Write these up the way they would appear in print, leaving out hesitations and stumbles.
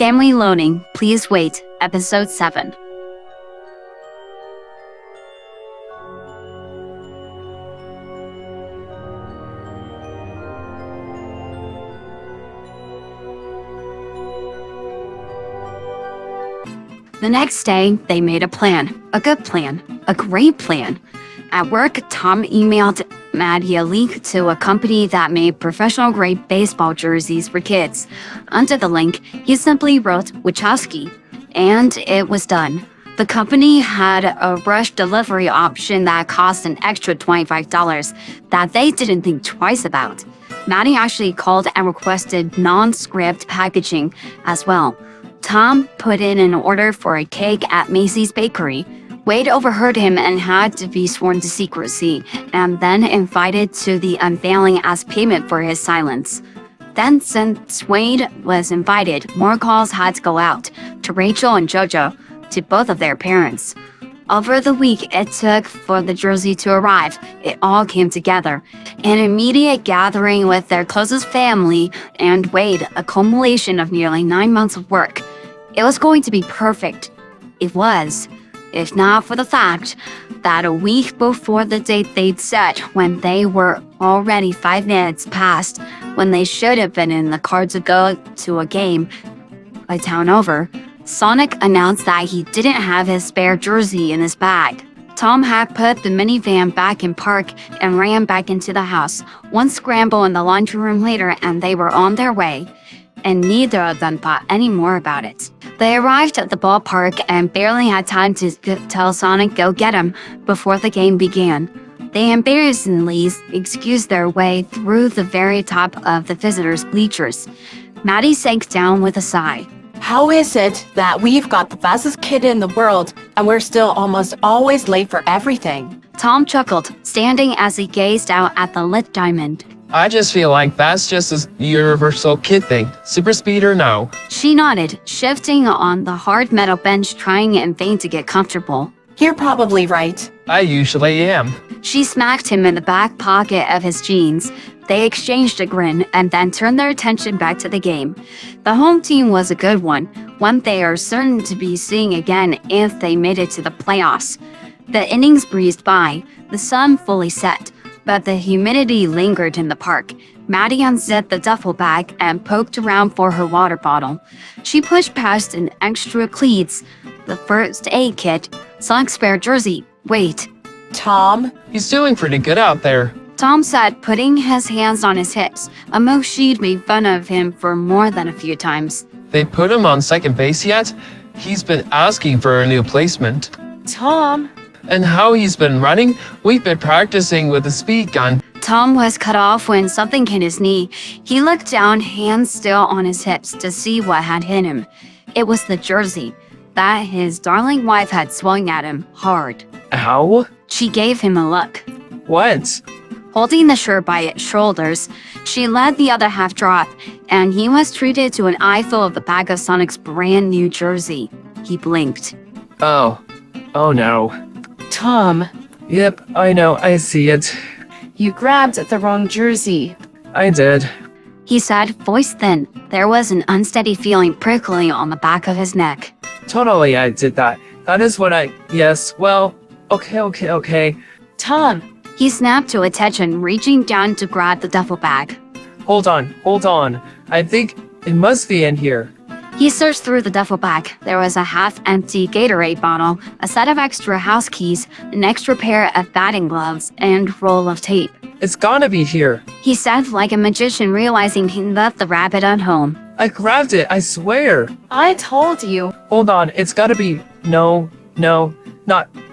Family loaning, please wait, episode 7. The next day, they made a plan. A good plan. A great plan. At work, Tom emailed Maddie a link to a company that made professional-grade baseball jerseys for kids. Under the link, he simply wrote Wachowski, and it was done. The company had a rush delivery option that cost an extra $25 that they didn't think twice about. Maddie actually called and requested non-script packaging as well. Tom put in an order for a cake at Macy's Bakery. Wade overheard him and had to be sworn to secrecy, and then invited to the unveiling as payment for his silence. Then, since Wade was invited, more calls had to go out to Rachel and JoJo, to both of their parents. Over the week it took for the jersey to arrive, it all came together. An immediate gathering with their closest family and Wade, a culmination of nearly 9 months of work. It was going to be perfect. It was. If not for the fact that a week before the date they'd set, when they were already 5 minutes past when they should have been in the car to go to a game a town over, Sonic announced that he didn't have his spare jersey in his bag. Tom had put the minivan back in park and ran back into the house. One scramble in the laundry room later and they were on their way, and neither of them thought any more about it. They arrived at the ballpark and barely had time to tell Sonic go get him before the game began. They embarrassingly excused their way through the very top of the visitors' bleachers. Maddie sank down with a sigh. How is it that we've got the fastest kid in the world and we're still almost always late for everything? Tom chuckled, standing as he gazed out at the lit diamond. I just feel like that's just a universal kid thing. Super speed or no. She nodded, shifting on the hard metal bench, trying in vain to get comfortable. You're probably right. I usually am. She smacked him in the back pocket of his jeans. They exchanged a grin and then turned their attention back to the game. The home team was a good one they are certain to be seeing again if they made it to the playoffs. The innings breezed by, the sun fully set, but the humidity lingered in the park. Maddie unzipped the duffel bag and poked around for her water bottle. She pushed past an extra cleats, the first aid kit, Sonic's spare jersey. Wait. Tom? He's doing pretty good out there. Tom said, putting his hands on his hips, a move she'd made fun of him for more than a few times. They put him on second base yet? He's been asking for a new placement. Tom? And how he's been running? We've been practicing with the speed gun. Tom was cut off when something hit his knee. He looked down, hands still on his hips, to see what had hit him. It was the jersey that his darling wife had swung at him hard. Ow? She gave him a look. What? Holding the shirt by its shoulders, she let the other half drop, and he was treated to an eyeful of the back of Sonic's brand new jersey. He blinked. Oh no. Tom, Yep, I know, I see it. you grabbed the wrong jersey. I did. He said, voice thin. There was an unsteady feeling prickling on the back of his neck. Totally, I did that. That is what yes, well, okay. Tom, He snapped to attention, reaching down to grab the duffel bag. Hold on. I think it must be in here. He searched through the duffel bag. There was a half-empty Gatorade bottle, a set of extra house keys, an extra pair of batting gloves, and roll of tape. It's gotta be here. He said like a magician, realizing he left the rabbit at home. I grabbed it, I swear. I told you. Hold on, it's gotta be... No, not...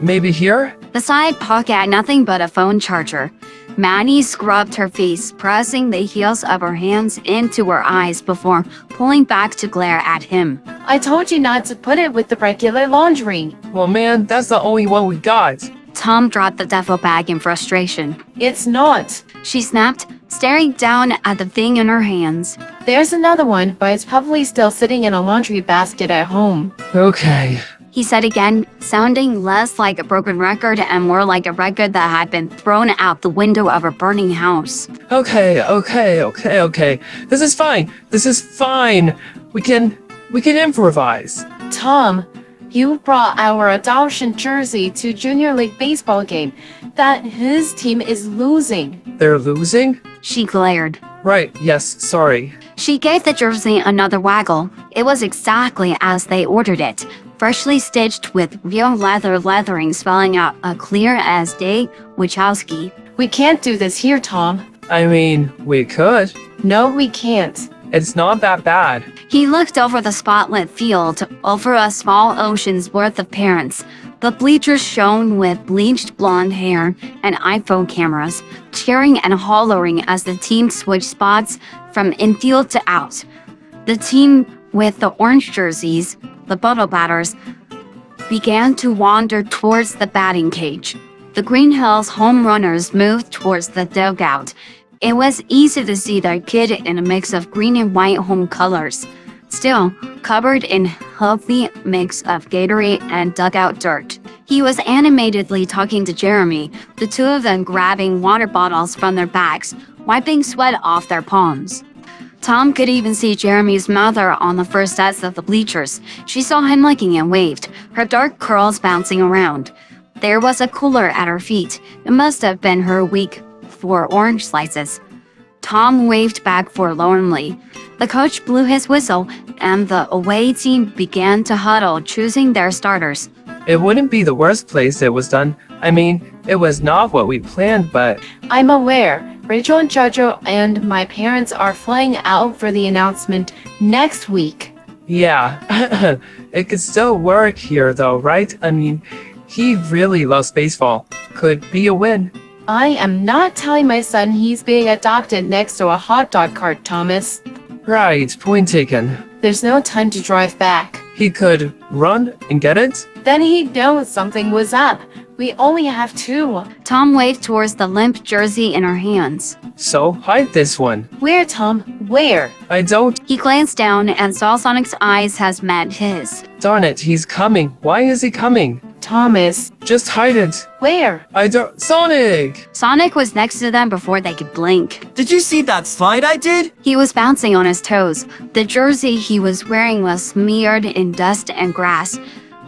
Maybe here? The side pocket had nothing but a phone charger. Maddie scrubbed her face, pressing the heels of her hands into her eyes before pulling back to glare at him. I told you not to put it with the regular laundry. Well, man, that's the only one we got. Tom dropped the duffel bag in frustration. It's not. She snapped, staring down at the thing in her hands. There's another one, but it's probably still sitting in a laundry basket at home. Okay. He said again, sounding less like a broken record and more like a record that had been thrown out the window of a burning house. Okay. This is fine. We can... We can improvise. Tom, you brought our adoption jersey to Junior League baseball game that his team is losing. They're losing? She glared. Right, yes, sorry. She gave the jersey another waggle. It was exactly as they ordered it, freshly stitched with real leather lettering spelling out a clear as day Wachowski. We can't do this here, Tom. I mean, we could. No, we can't. It's not that bad. He looked over the spotlit field, over a small ocean's worth of parents. The bleachers shone with bleached blonde hair and iPhone cameras, cheering and hollering as the team switched spots from infield to out. The team with the orange jerseys, the bottle batters, began to wander towards the batting cage. The Green Hills home runners moved towards the dugout. It was easy to see their kid in a mix of green and white home colors, still covered in healthy mix of Gatorade and dugout dirt. He was animatedly talking to Jeremy, the two of them grabbing water bottles from their bags, wiping sweat off their palms. Tom could even see Jeremy's mother on the first sets of the bleachers. She saw him looking and waved, her dark curls bouncing around. There was a cooler at her feet. It must have been her week for orange slices. Tom waved back forlornly. The coach blew his whistle, and the away team began to huddle, choosing their starters. It wouldn't be the worst place it was done. I mean, it was not what we planned, but I'm aware. Rachel and Jojo and my parents are flying out for the announcement next week. yeah, it could still work here though, right? I mean, he really loves baseball. Could be a win. I am not telling my son he's being adopted next to a hot dog cart, Thomas. Right, point taken. There's no time to drive back. He could run and get it? Then he'd know something was up. We only have 2. Tom waved towards the limp jersey in her hands. So, hide this one. Where, Tom? Where? I don't. He glanced down and saw Sonic's eyes has met his. Darn it, he's coming. Why is he coming? Thomas. Just hide it. Where? I don't. Sonic! Sonic was next to them before they could blink. Did you see that slide I did? He was bouncing on his toes. The jersey he was wearing was smeared in dust and grass.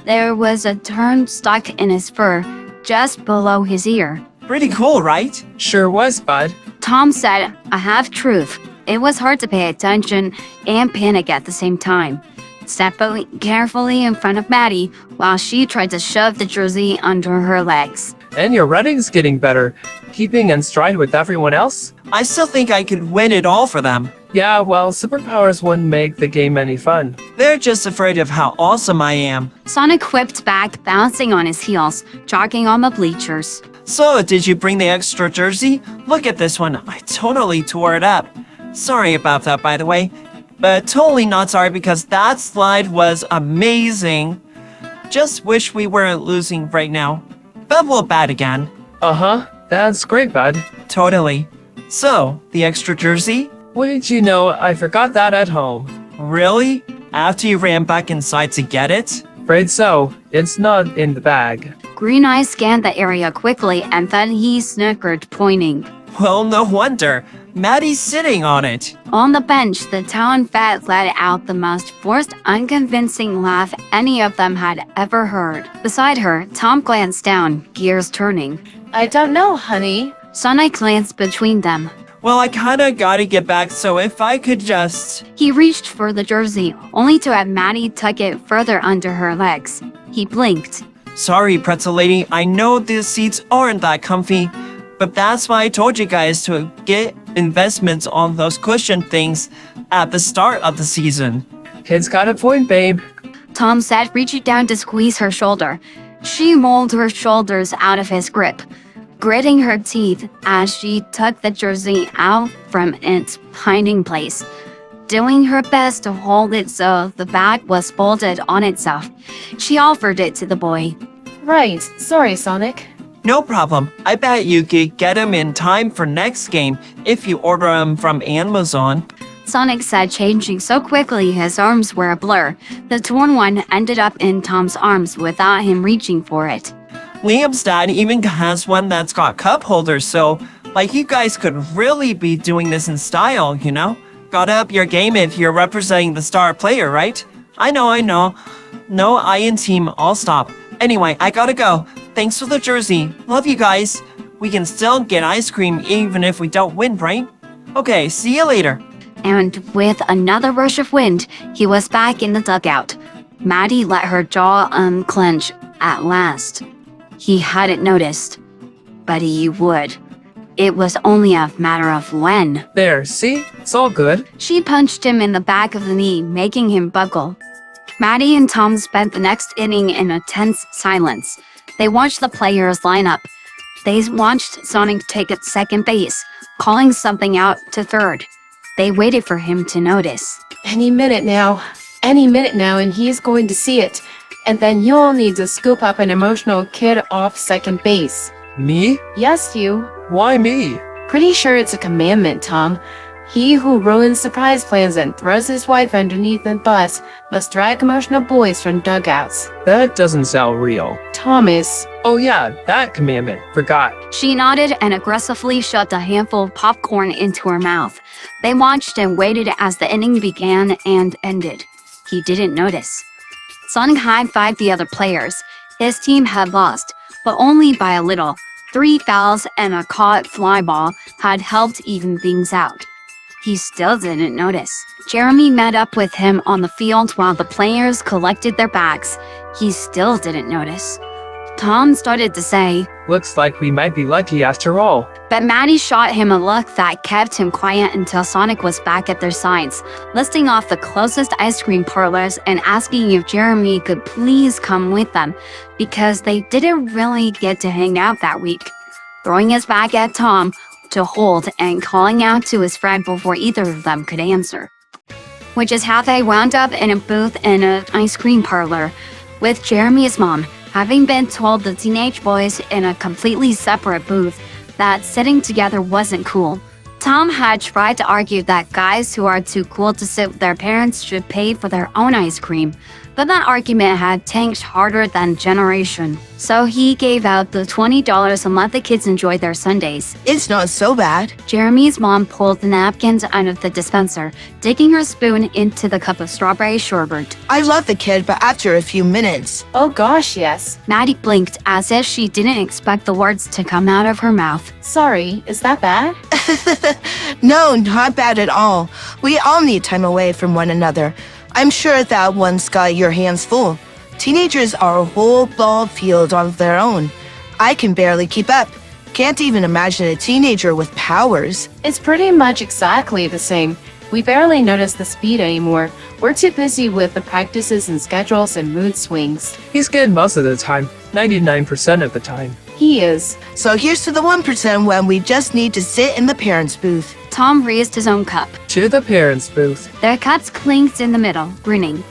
There was a turn stuck in his fur, just below his ear. Pretty cool, right? Sure was, bud. Tom said a half-truth. It was hard to pay attention and panic at the same time. Stepping carefully in front of Maddie while she tried to shove the jersey under her legs. And your runnings's getting better. Keeping in stride with everyone else? I still think I could win it all for them. Yeah, well, superpowers wouldn't make the game any fun. They're just afraid of how awesome I am. Sonic whipped back, bouncing on his heels, jogging on the bleachers. So, did you bring the extra jersey? Look at this one. I totally tore it up. Sorry about that, by the way. But totally not sorry because that slide was amazing. Just wish we weren't losing right now. But we'll bat again. Uh-huh. That's great, bud. Totally. So, the extra jersey? Wouldn't you know, I forgot that at home. Really? After you ran back inside to get it? Afraid so. It's not in the bag. Green Eye scanned the area quickly and then he snickered, pointing. Well, no wonder. Maddie's sitting on it. On the bench, the town vet let out the most forced, unconvincing laugh any of them had ever heard. Beside her, Tom glanced down, gears turning. I don't know, honey. Sonic glanced between them. Well, I kinda gotta get back, so if I could just... He reached for the jersey, only to have Maddie tuck it further under her legs. He blinked. Sorry, Pretzel Lady, I know these seats aren't that comfy, but that's why I told you guys to get investments on those cushion things at the start of the season. Kid's got a point, babe. Tom said, reaching down to squeeze her shoulder. She rolled her shoulders out of his grip, gritting her teeth as she tucked the jersey out from its hiding place, doing her best to hold it so the bag was folded on itself. She offered it to the boy. Right. Sorry, Sonic. No problem. I bet you could get them in time for next game if you order them from Amazon. Sonic said, changing so quickly his arms were a blur. The torn one ended up in Tom's arms without him reaching for it. Liam's dad even has one that's got cup holders, so like you guys could really be doing this in style, you know? Gotta up your game if you're representing the star player, right? I know. No, I and team all stop. Anyway, I gotta go. Thanks for the jersey. Love you guys. We can still get ice cream even if we don't win, right? Okay, see you later. And with another rush of wind, he was back in the dugout. Maddie let her jaw unclench at last. He hadn't noticed, but he would. It was only a matter of when. There, see? It's all good. She punched him in the back of the knee, making him buckle. Maddie and Tom spent the next inning in a tense silence. They watched the players line up. They watched Sonic take at second base, calling something out to third. They waited for him to notice. Any minute now, and he's going to see it. And then you'll need to scoop up an emotional kid off second base. Me? Yes, you. Why me? Pretty sure it's a commandment, Tom. He who ruins surprise plans and throws his wife underneath the bus must drag emotional boys from dugouts. That doesn't sound real. Thomas. Oh yeah, that commandment. Forgot. She nodded and aggressively shoved a handful of popcorn into her mouth. They watched and waited as the inning began and ended. He didn't notice. Sonic high-fived the other players. His team had lost, but only by a little. 3 fouls and a caught fly ball had helped even things out. He still didn't notice. Jeremy met up with him on the field while the players collected their bags. He still didn't notice. Tom started to say, Looks like we might be lucky after all. but Maddie shot him a look that kept him quiet until Sonic was back at their sides, listing off the closest ice cream parlors and asking if Jeremy could please come with them, because they didn't really get to hang out that week. Throwing his bag at Tom to hold and calling out to his friend before either of them could answer. Which is how they wound up in a booth in an ice cream parlor, with Jeremy's mom having been told the teenage boys in a completely separate booth that sitting together wasn't cool. Tom had tried to argue that guys who are too cool to sit with their parents should pay for their own ice cream, but that argument had tanked harder than generation. So he gave out the $20 and let the kids enjoy their Sundays. It's not so bad. Jeremy's mom pulled the napkins out of the dispenser, digging her spoon into the cup of strawberry sherbet. I love the kid, but after a few minutes. Oh gosh, yes. Maddie blinked as if she didn't expect the words to come out of her mouth. Sorry, is that bad? No, not bad at all. We all need time away from one another. I'm sure that one's got your hands full. Teenagers are a whole ball field on their own. I can barely keep up. Can't even imagine a teenager with powers. It's pretty much exactly the same. We barely notice the speed anymore. We're too busy with the practices and schedules and mood swings. He's good most of the time. 99% of the time. He is. So here's to the 1% when we just need to sit in the parents' booth. Tom raised his own cup. To the parents' booth. Their cups clinked in the middle, grinning.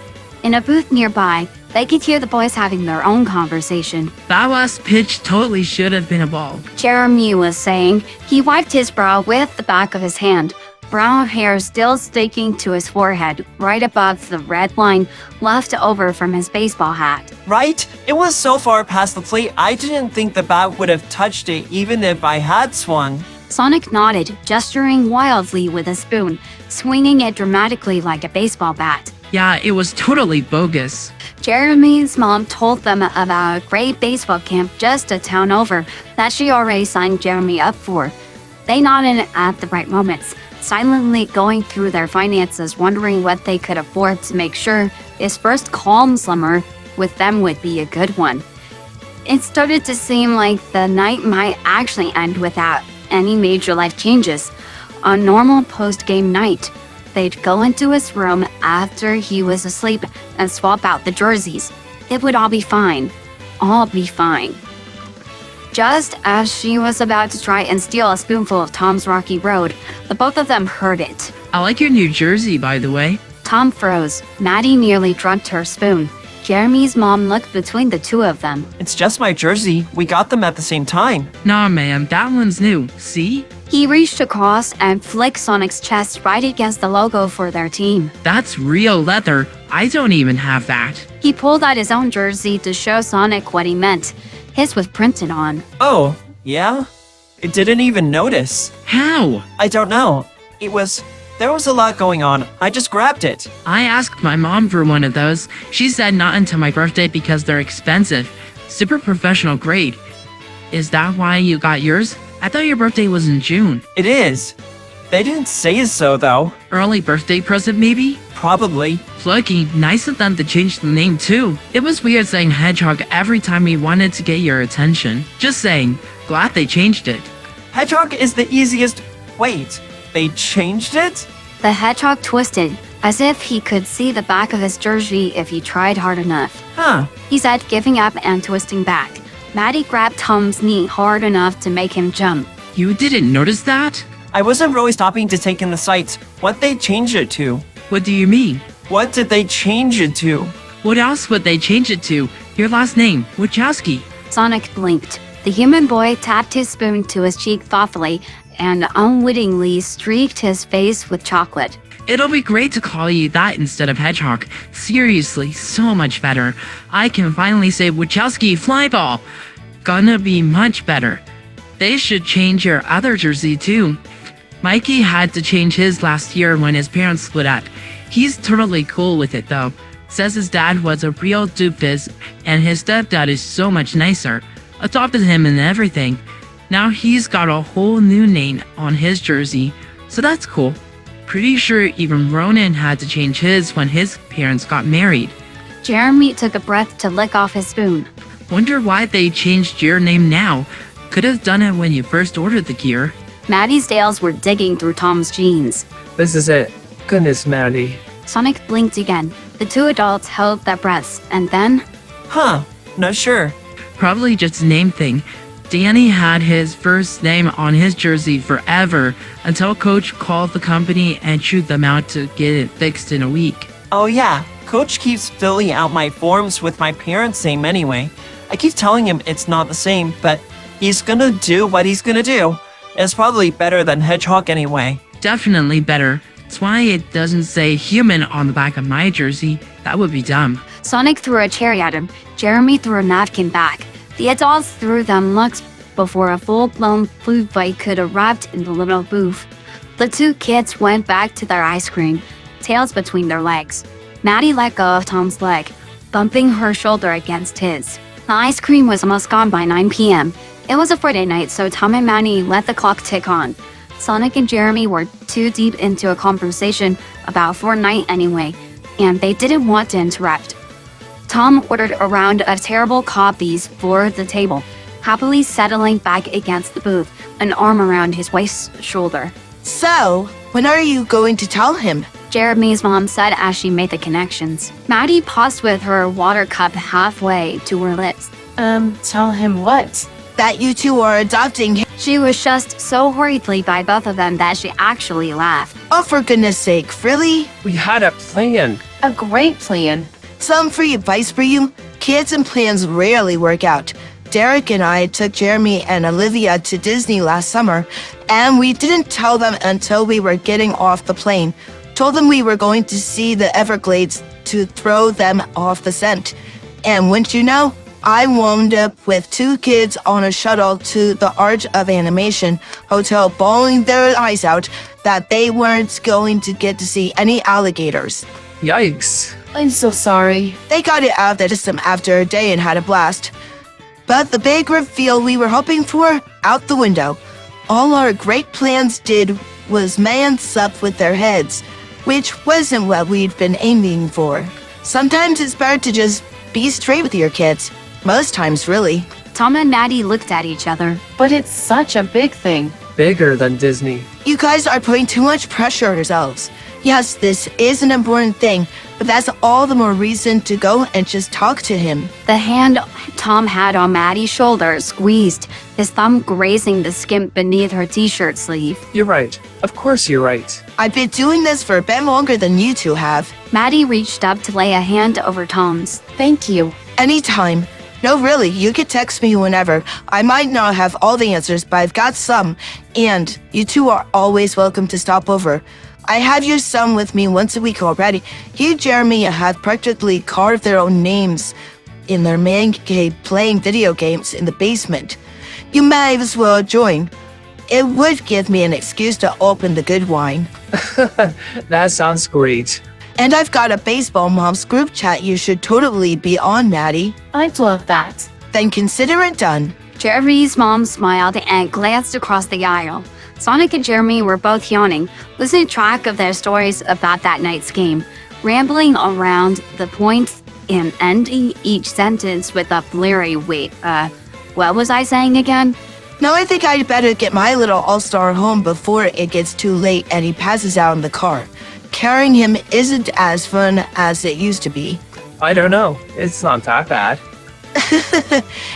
In a booth nearby, they could hear the boys having their own conversation. That last pitch totally should have been a ball. Jeremy was saying. He wiped his brow with the back of his hand, brown hair still sticking to his forehead, right above the red line left over from his baseball hat. Right? It was so far past the plate, I didn't think the bat would have touched it even if I had swung. Sonic nodded, gesturing wildly with a spoon, swinging it dramatically like a baseball bat. Yeah, it was totally bogus. Jeremy's mom told them about a great baseball camp just a town over that she already signed Jeremy up for. They nodded at the right moments, silently going through their finances, wondering what they could afford to make sure his first calm summer with them would be a good one. It started to seem like the night might actually end without any major life changes. A normal post-game night. They'd go into his room after he was asleep and swap out the jerseys. It would all be fine. All be fine. Just as she was about to try and steal a spoonful of Tom's Rocky Road, the both of them heard it. I like your new jersey, by the way. Tom froze. Maddie nearly dropped her spoon. Jeremy's mom looked between the two of them. It's just my jersey. We got them at the same time. Nah, ma'am, that one's new. See? He reached across and flicked Sonic's chest right against the logo for their team. That's real leather. I don't even have that. He pulled out his own jersey to show Sonic what he meant. His was printed on. Oh, yeah? It didn't even notice. How? I don't know. It was There was a lot going on. I just grabbed it. I asked my mom for one of those. She said not until my birthday because they're expensive. Super professional grade. Is that why you got yours? I thought your birthday was in June. It is. They didn't say so, though. Early birthday present, maybe? Probably. Lucky, nice of them to change the name too. It was weird saying Hedgehog every time we wanted to get your attention. Just saying, glad they changed it. Hedgehog is the easiest. Wait, they changed it? The hedgehog twisted, as if he could see the back of his jersey if he tried hard enough. Huh. He said, giving up and twisting back. Maddie grabbed Tom's knee hard enough to make him jump. You didn't notice that? I wasn't really stopping to take in the sights. What they changed it to? What do you mean? What did they change it to? What else would they change it to? Your last name, Wachowski. Sonic blinked. The human boy tapped his spoon to his cheek thoughtfully and unwittingly streaked his face with chocolate. It'll be great to call you that instead of Hedgehog. Seriously, so much better. I can finally say Wachowski Flyball. Gonna be much better. They should change your other jersey too. Mikey had to change his last year when his parents split up. He's totally cool with it though. Says his dad was a real doofus and his stepdad is so much nicer. Adopted him and everything. Now he's got a whole new name on his jersey, so that's cool. Pretty sure even Ronan had to change his when his parents got married. Jeremy took a breath to lick off his spoon. Wonder why they changed your name now. Could have done it when you first ordered the gear. Maddie's nails were digging through Tom's jeans. This is it. Goodness, Maddie. Sonic blinked again. The two adults held their breaths, and then... Huh. Not sure. Probably just a name thing. Danny had his first name on his jersey forever until Coach called the company and chewed them out to get it fixed in a week. Oh yeah, Coach keeps filling out my forms with my parents' name anyway. I keep telling him it's not the same, but he's gonna do what he's gonna do. It's probably better than Hedgehog anyway. Definitely better. That's why it doesn't say human on the back of my jersey. That would be dumb. Sonic threw a cherry at him. Jeremy threw a napkin back. The adults threw them looks before a full-blown food fight could erupt in the little booth. The two kids went back to their ice cream, tails between their legs. Maddie let go of Tom's leg, bumping her shoulder against his. The ice cream was almost gone by 9 p.m. It was a Friday night, so Tom and Maddie let the clock tick on. Sonic and Jeremy were too deep into a conversation about Fortnite anyway, and they didn't want to interrupt. Tom ordered a round of terrible copies for the table, happily settling back against the booth, an arm around his wife's shoulder. So, when are you going to tell him? Jeremy's mom said as she made the connections. Maddie paused with her water cup halfway to her lips. Tell him what? That you two are adopting him. She was shussed so hurriedly by both of them that she actually laughed. Oh, for goodness sake, really? We had a plan. A great plan. Some free advice for you. Kids and plans rarely work out. Derek and I took Jeremy and Olivia to Disney last summer, and we didn't tell them until we were getting off the plane. Told them we were going to see the Everglades to throw them off the scent. And wouldn't you know, I wound up with two kids on a shuttle to the Art of Animation Hotel bawling their eyes out that they weren't going to get to see any alligators. Yikes. I'm so sorry. They got it out of the system after a day and had a blast. But the big reveal we were hoping for, out the window. All our great plans did was mess up with their heads, which wasn't what we'd been aiming for. Sometimes it's better to just be straight with your kids. Most times, really. Tom and Maddie looked at each other. But it's such a big thing. Bigger than Disney. You guys are putting too much pressure on yourselves. Yes, this is an important thing, but that's all the more reason to go and just talk to him. The hand Tom had on Maddie's shoulder squeezed, his thumb grazing the skin beneath her t-shirt sleeve. You're right. Of course you're right. I've been doing this for a bit longer than you two have. Maddie reached up to lay a hand over Tom's. Thank you. Anytime. No, really, you can text me whenever. I might not have all the answers, but I've got some. And you two are always welcome to stop over. I have your son with me once a week already. He and Jeremy have practically carved their own names in their man cave playing video games in the basement. You may as well join. It would give me an excuse to open the good wine. That sounds great. And I've got a baseball mom's group chat you should totally be on, Maddie. I'd love that. Then consider it done. Jeremy's mom smiled and glanced across the aisle. Sonic and Jeremy were both yawning, losing track of their stories about that night's game, rambling around the points and ending each sentence with a blurry wait. What was I saying again? Now I think I'd better get my little all-star home before it gets too late and he passes out in the car. Carrying him isn't as fun as it used to be. I don't know. It's not that bad.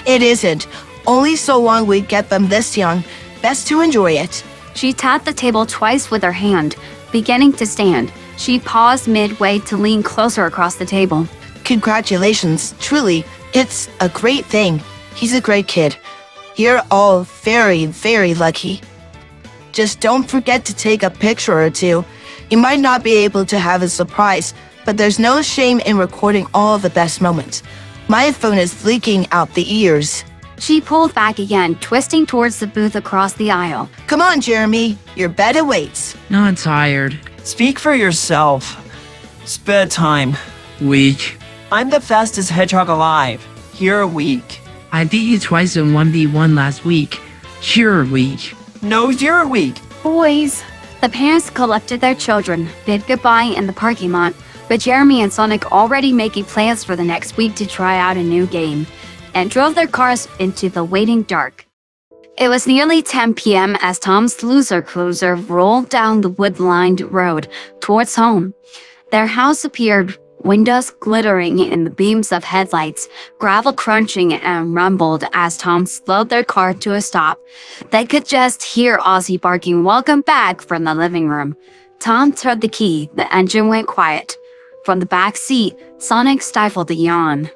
It isn't. Only so long we get them this young. Best to enjoy it. She tapped the table twice with her hand, beginning to stand. She paused midway to lean closer across the table. Congratulations. Truly, it's a great thing. He's a great kid. You're all very, very lucky. Just don't forget to take a picture or two. You might not be able to have a surprise, but there's no shame in recording all the best moments. My phone is leaking out the ears. She pulled back again, twisting towards the booth across the aisle. Come on, Jeremy. Your bed awaits. Not tired. Speak for yourself. It's bedtime. Weak. I'm the fastest hedgehog alive. You're weak. I beat you twice in 1v1 last week. You're weak. No, you're weak. Boys, The parents collected their children, bid goodbye in the parking lot, with Jeremy and Sonic already making plans for the next week to try out a new game, and drove their cars into the waiting dark. It was nearly 10 p.m. as Tom's loser cruiser rolled down the wood-lined road towards home. Their house appeared, windows glittering in the beams of headlights, gravel crunching and rumbled as Tom slowed their car to a stop. They could just hear Ozzy barking "Welcome back" from the living room. Tom turned the key, the engine went quiet. From the back seat, Sonic stifled a yawn.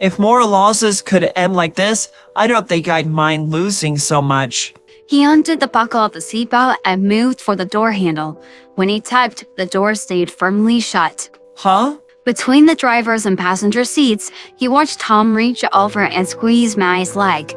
If more losses could end like this, I don't think I'd mind losing so much. He undid the buckle of the seatbelt and moved for the door handle. When he tugged, the door stayed firmly shut. Huh? Between the driver's and passenger seats, he watched Tom reach over and squeeze Maddie's leg,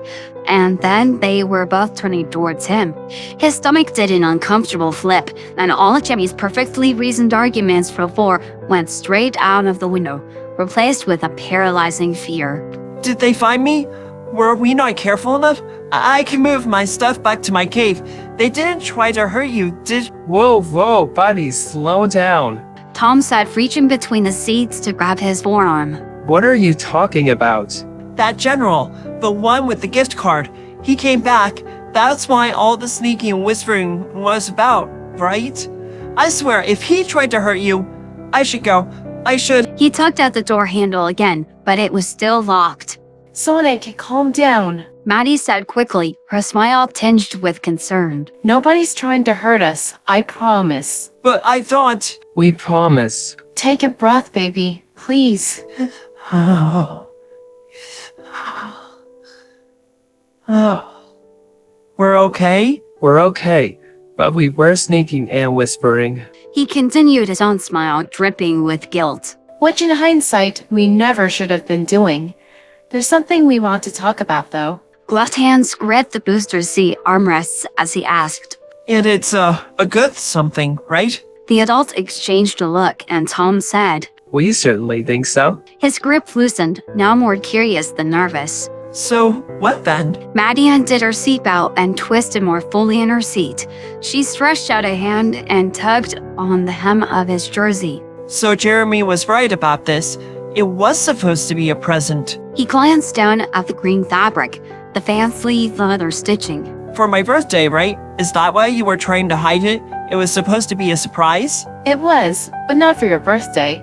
and then they were both turning towards him. His stomach did an uncomfortable flip, and all of Jimmy's perfectly reasoned arguments before went straight out of the window, replaced with a paralyzing fear. Did they find me? Were we not careful enough? I can move my stuff back to my cave. They didn't try to hurt you, did— Whoa, buddy, slow down. Tom said, reaching between the seats to grab his forearm. What are you talking about? That general, the one with the gift card, he came back. That's why all the sneaking and whispering was about, right? I swear, if he tried to hurt you, I should go. I should— He tugged at the door handle again, but it was still locked. Sonic, calm down. Maddie said quickly, her smile tinged with concern. Nobody's trying to hurt us, I promise. But I thought— We promise. Take a breath, baby, please. We're okay? We're okay, but we were sneaking and whispering. He continued, his own smile dripping with guilt. Which in hindsight, we never should have been doing. There's something we want to talk about, though. Gloved hands gripped the booster seat armrests as he asked. And it's a good something, right? The adults exchanged a look, and Tom said, We certainly think so. his grip loosened, now more curious than nervous. So, what then? Maddie undid her seatbelt and twisted more fully in her seat. She stretched out a hand and tugged on the hem of his jersey. So Jeremy was right about this. It was supposed to be a present. He glanced down at the green fabric, the fancy leather stitching. For my birthday, right? Is that why you were trying to hide it? It was supposed to be a surprise? It was, but not for your birthday.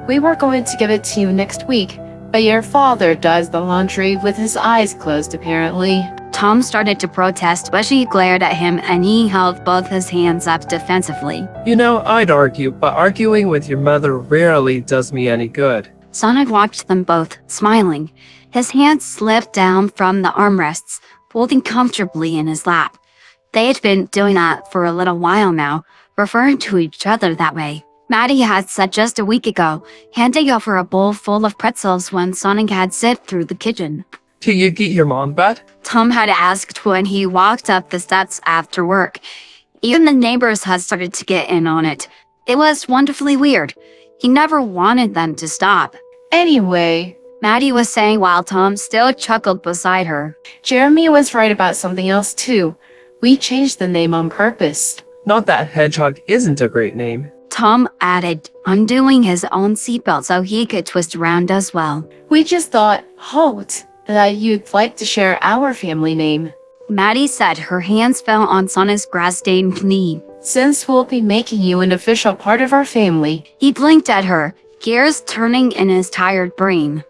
We were going to give it to you next week, but your father does the laundry with his eyes closed, apparently. Tom started to protest, but she glared at him and he held both his hands up defensively. You know, I'd argue, but arguing with your mother rarely does me any good. Sonic watched them both, smiling. His hands slipped down from the armrests, folding comfortably in his lap. They had been doing that for a little while now, referring to each other that way. Maddie had said just a week ago, handing over a bowl full of pretzels when Sonic had zipped through the kitchen. Can you get your mom bed? Tom had asked when he walked up the steps after work. Even the neighbors had started to get in on it. It was wonderfully weird. He never wanted them to stop. Anyway, Maddie was saying while Tom still chuckled beside her. Jeremy was right about something else too. We changed the name on purpose. Not that Hedgehog isn't a great name. Tom added, undoing his own seatbelt so he could twist around as well. We just thought, Holt, that you'd like to share our family name. Maddie said. Her hands fell on Sonia's grass-stained knee. Since we'll be making you an official part of our family. He blinked at her, gears turning in his tired brain.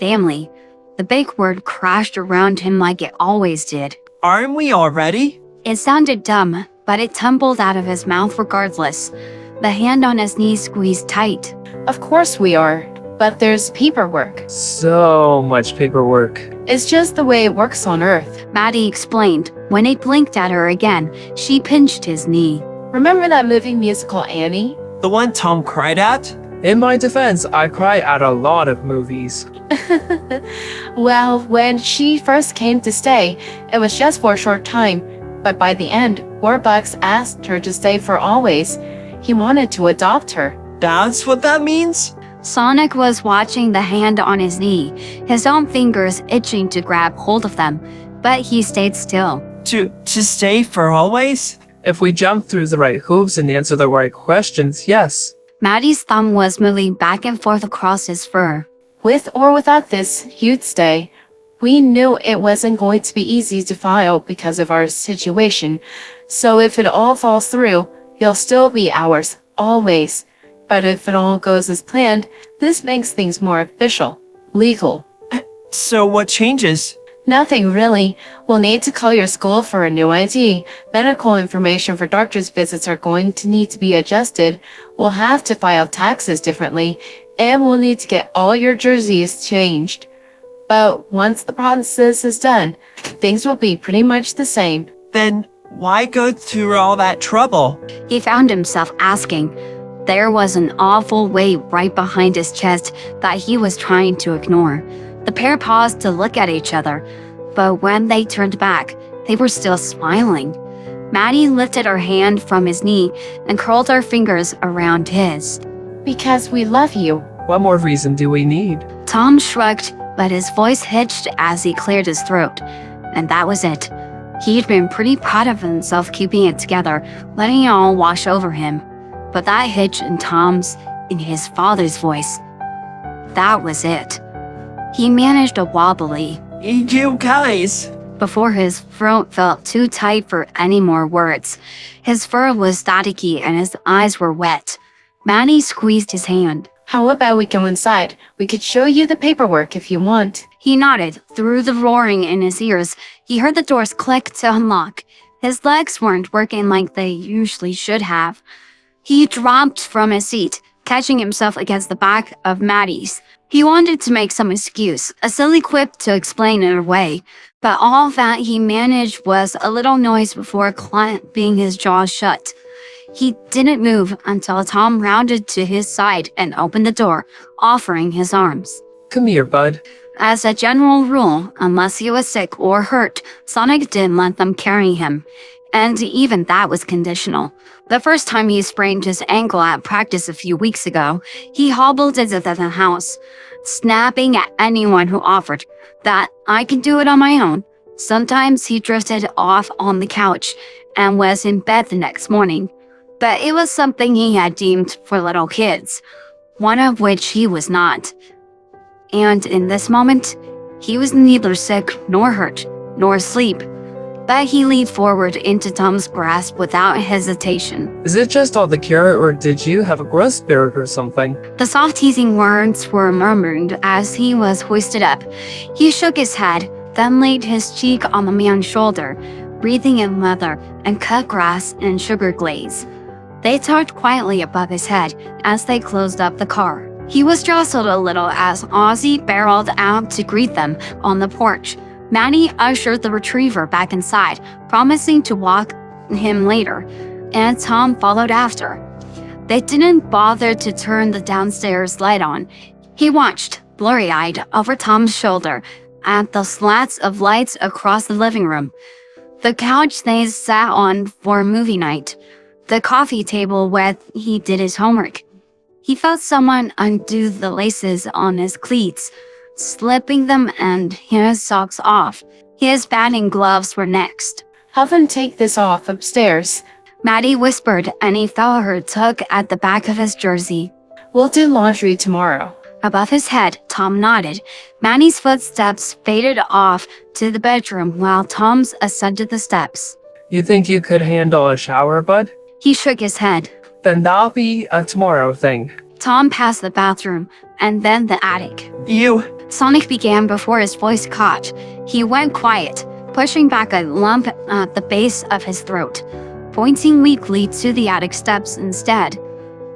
Family. The big word crashed around him like it always did. Aren't we already? It sounded dumb, but it tumbled out of his mouth regardless. The hand on his knee squeezed tight. Of course we are, but there's paperwork. So much paperwork. It's just the way it works on Earth. Maddie explained. When he blinked at her again, she pinched his knee. Remember that movie musical Annie? The one Tom cried at? In my defense, I cry at a lot of movies. Well, when she first came to stay, it was just for a short time. But by the end, Warbucks asked her to stay for always. He wanted to adopt her. That's what that means? Sonic was watching the hand on his knee, his own fingers itching to grab hold of them, but he stayed still. To stay for always? If we jump through the right hoops and answer the right questions, yes. Maddie's thumb was moving back and forth across his fur. With or without this, you'd stay. We knew it wasn't going to be easy to file because of our situation. So if it all falls through, you'll still be ours, always. But if it all goes as planned, this makes things more official, legal. So what changes? Nothing really. We'll need to call your school for a new ID. Medical information for doctor's visits are going to need to be adjusted. We'll have to file taxes differently, and we'll need to get all your jerseys changed. But once the process is done, things will be pretty much the same. Then why go through all that trouble? He found himself asking. There was an awful weight right behind his chest that he was trying to ignore. The pair paused to look at each other, but when they turned back, they were still smiling. Maddie lifted her hand from his knee and curled her fingers around his. Because we love you. What more reason do we need? Tom shrugged, but his voice hitched as he cleared his throat. And that was it. He'd been pretty proud of himself keeping it together, letting it all wash over him. But that hitch in Tom's, in his father's voice, that was it. He managed a wobbly You guys. before his throat felt too tight for any more words. His fur was staticky and his eyes were wet. Maddie squeezed his hand. How about we go inside? We could show you the paperwork if you want. He nodded. Through the roaring in his ears, he heard the doors click to unlock. His legs weren't working like they usually should have. He dropped from his seat, catching himself against the back of Maddie's. He wanted to make some excuse, a silly quip to explain it away, but all that he managed was a little noise before clamping his jaw shut. He didn't move until Tom rounded to his side and opened the door, offering his arms. Come here, bud. As a general rule, unless he was sick or hurt, Sonic didn't let them carry him. And even that was conditional. The first time he sprained his ankle at practice a few weeks ago, he hobbled into the house, snapping at anyone who offered that I can do it on my own. Sometimes he drifted off on the couch and was in bed the next morning. But it was something he had deemed for little kids, one of which he was not. And in this moment, he was neither sick nor hurt, nor asleep. But he leaned forward into Tom's grasp without hesitation. Is it just all the care, or did you have a growth spurt or something? The soft teasing words were murmured as he was hoisted up. He shook his head, then laid his cheek on the man's shoulder, breathing in leather and cut grass and sugar glaze. They talked quietly above his head as they closed up the car. He was jostled a little as Ozzy barreled out to greet them on the porch. Maddie ushered the retriever back inside, promising to walk him later, and Tom followed after. They didn't bother to turn the downstairs light on. He watched, blurry-eyed, over Tom's shoulder, at the slats of lights across the living room, the couch they sat on for movie night, the coffee table where he did his homework. He felt someone undo the laces on his cleats, slipping them and his socks off. His batting gloves were next. Have them take this off upstairs. Maddie whispered, and he felt her tug at the back of his jersey. We'll do laundry tomorrow. Above his head, Tom nodded. Maddie's footsteps faded off to the bedroom while Tom's ascended the steps. You think you could handle a shower, bud? He shook his head. Then that'll be a tomorrow thing. Tom passed the bathroom, and then the attic. You. Sonic began before his voice caught. He went quiet, pushing back a lump at the base of his throat, pointing weakly to the attic steps instead.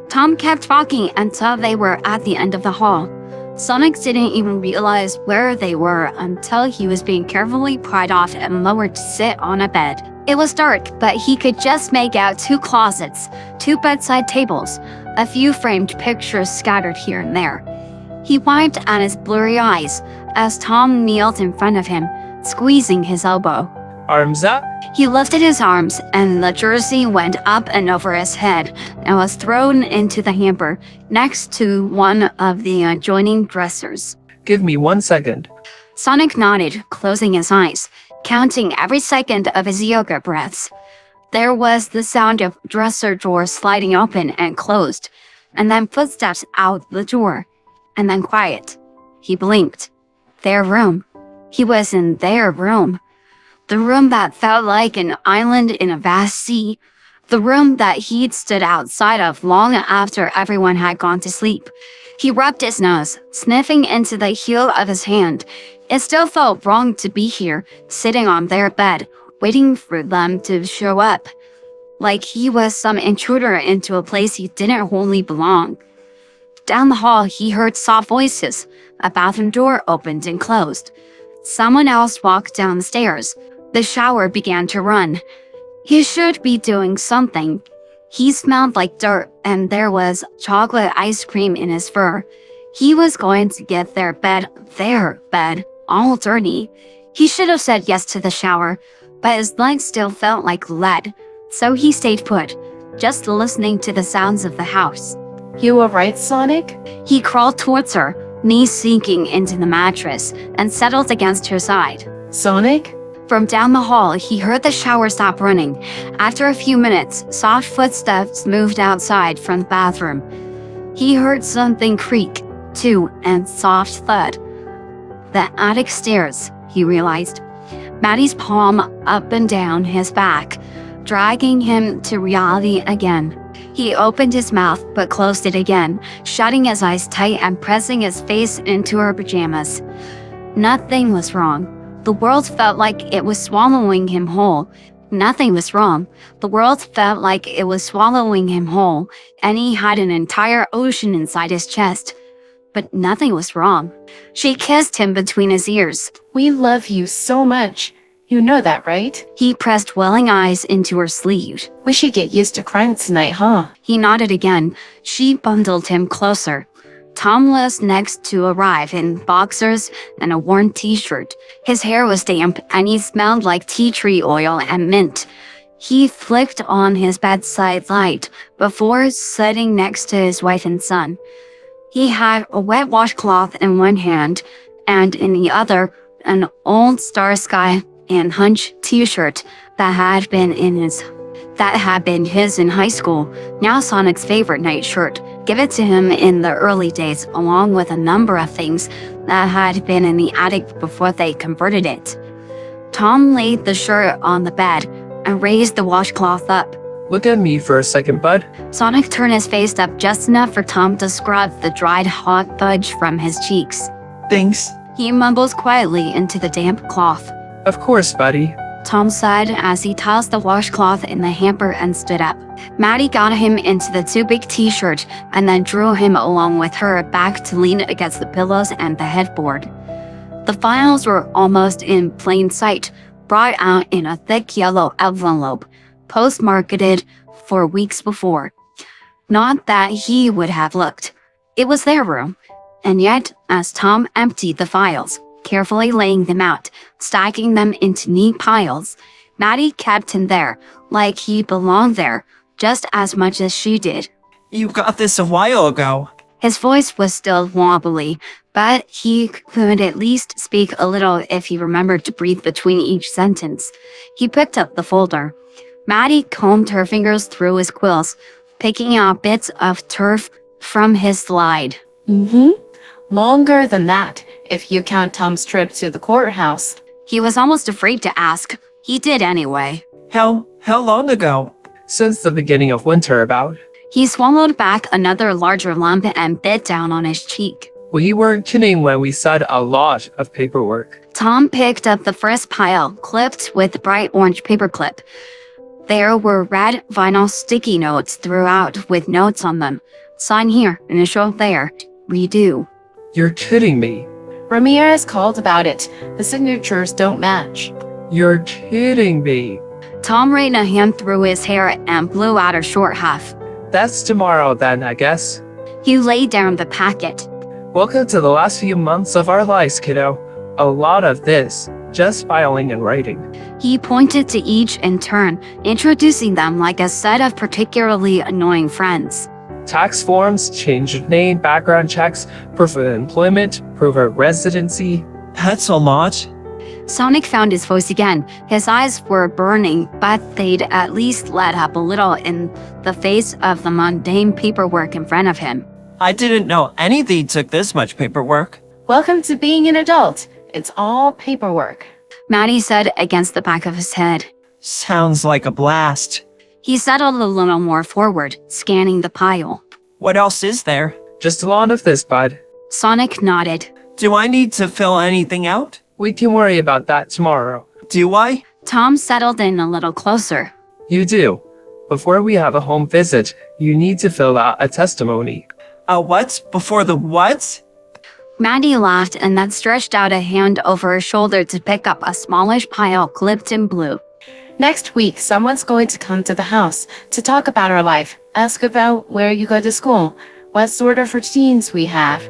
Tom kept walking until they were at the end of the hall. Sonic didn't even realize where they were until he was being carefully pried off and lowered to sit on a bed. It was dark, but he could just make out 2 closets, 2 bedside tables, a few framed pictures scattered here and there. He wiped at his blurry eyes as Tom kneeled in front of him, squeezing his elbow. Arms up? He lifted his arms, and the jersey went up and over his head and was thrown into the hamper next to one of the adjoining dressers. Give me 1 second. Sonic nodded, closing his eyes, counting every second of his yoga breaths. There was the sound of dresser doors sliding open and closed, and then footsteps out the door, and then quiet. He blinked. Their room. He was in their room. The room that felt like an island in a vast sea. The room that he'd stood outside of long after everyone had gone to sleep. He rubbed his nose, sniffing into the heel of his hand. It still felt wrong to be here, sitting on their bed, waiting for them to show up. Like he was some intruder into a place he didn't wholly belong. Down the hall, he heard soft voices. A bathroom door opened and closed. Someone else walked down the stairs. The shower began to run. He should be doing something. He smelled like dirt, and there was chocolate ice cream in his fur. He was going to get their bed, all dirty. He should have said yes to the shower, but his legs still felt like lead, so he stayed put, just listening to the sounds of the house. You alright, Sonic? He crawled towards her, knees sinking into the mattress, and settled against her side. Sonic? From down the hall, he heard the shower stop running. After a few minutes, soft footsteps moved outside from the bathroom. He heard something creak, too, and soft thud. The attic stairs, he realized. Maddie's palm up and down his back, dragging him to reality again. He opened his mouth, but closed it again, shutting his eyes tight and pressing his face into her pajamas. Nothing was wrong. The world felt like it was swallowing him whole. Nothing was wrong. The world felt like it was swallowing him whole, and he had an entire ocean inside his chest. But nothing was wrong. She kissed him between his ears. We love you so much. You know that, right? He pressed welling eyes into her sleeve. We should get used to crying tonight, huh? He nodded again. She bundled him closer. Tom was next to arrive in boxers and a worn t-shirt. His hair was damp, and he smelled like tea tree oil and mint. He flicked on his bedside light before sitting next to his wife and son. He had a wet washcloth in one hand, and in the other, an old Star Sky and Hunch t-shirt that had been his in high school, now Sonic's favorite night shirt, given to him in the early days, along with a number of things that had been in the attic before they converted it. Tom laid the shirt on the bed and raised the washcloth up. Look at me for a second, bud. Sonic turned his face up just enough for Tom to scrub the dried hot fudge from his cheeks. Thanks. He mumbled quietly into the damp cloth. Of course, buddy. Tom said as he tossed the washcloth in the hamper and stood up. Maddie got him into the too big t-shirt and then drew him along with her back to lean against the pillows and the headboard. The files were almost in plain sight, brought out in a thick yellow envelope, postmarketed for weeks before. Not that he would have looked. It was their room. And yet, as Tom emptied the files, carefully laying them out, stacking them into neat piles. Maddie kept him there, like he belonged there, just as much as she did. You got this a while ago. His voice was still wobbly, but he could at least speak a little if he remembered to breathe between each sentence. He picked up the folder. Maddie combed her fingers through his quills, picking out bits of turf from his slide. Longer than that, if you count Tom's trip to the courthouse. He was almost afraid to ask. He did anyway. How long ago? Since the beginning of winter about. He swallowed back another larger lump and bit down on his cheek. We weren't kidding when we said a lot of paperwork. Tom picked up the first pile, clipped with bright orange paperclip. There were red vinyl sticky notes throughout with notes on them. Sign here, initial there, redo. You're kidding me. Ramirez called about it. The signatures don't match. You're kidding me. Tom ran a hand through his hair and blew out a short half. That's tomorrow then, I guess. He laid down the packet. Welcome to the last few months of our lives, kiddo. A lot of this, just filing and writing. He pointed to each in turn, introducing them like a set of particularly annoying friends. Tax forms, change of name, background checks, proof of employment, proof of residency. That's a lot. Sonic found his voice again. His eyes were burning, but they'd at least let up a little in the face of the mundane paperwork in front of him. I didn't know anything took this much paperwork. Welcome to being an adult. It's all paperwork. Maddie said against the back of his head. Sounds like a blast. He settled a little more forward, scanning the pile. What else is there? Just a lot of this, bud. Sonic nodded. Do I need to fill anything out? We can worry about that tomorrow. Do I? Tom settled in a little closer. You do. Before we have a home visit, you need to fill out a testimony. A what? Before the what? Maddie laughed and then stretched out a hand over her shoulder to pick up a smallish pile clipped in blue. Next week, someone's going to come to the house to talk about our life, ask about where you go to school, what sort of routines we have,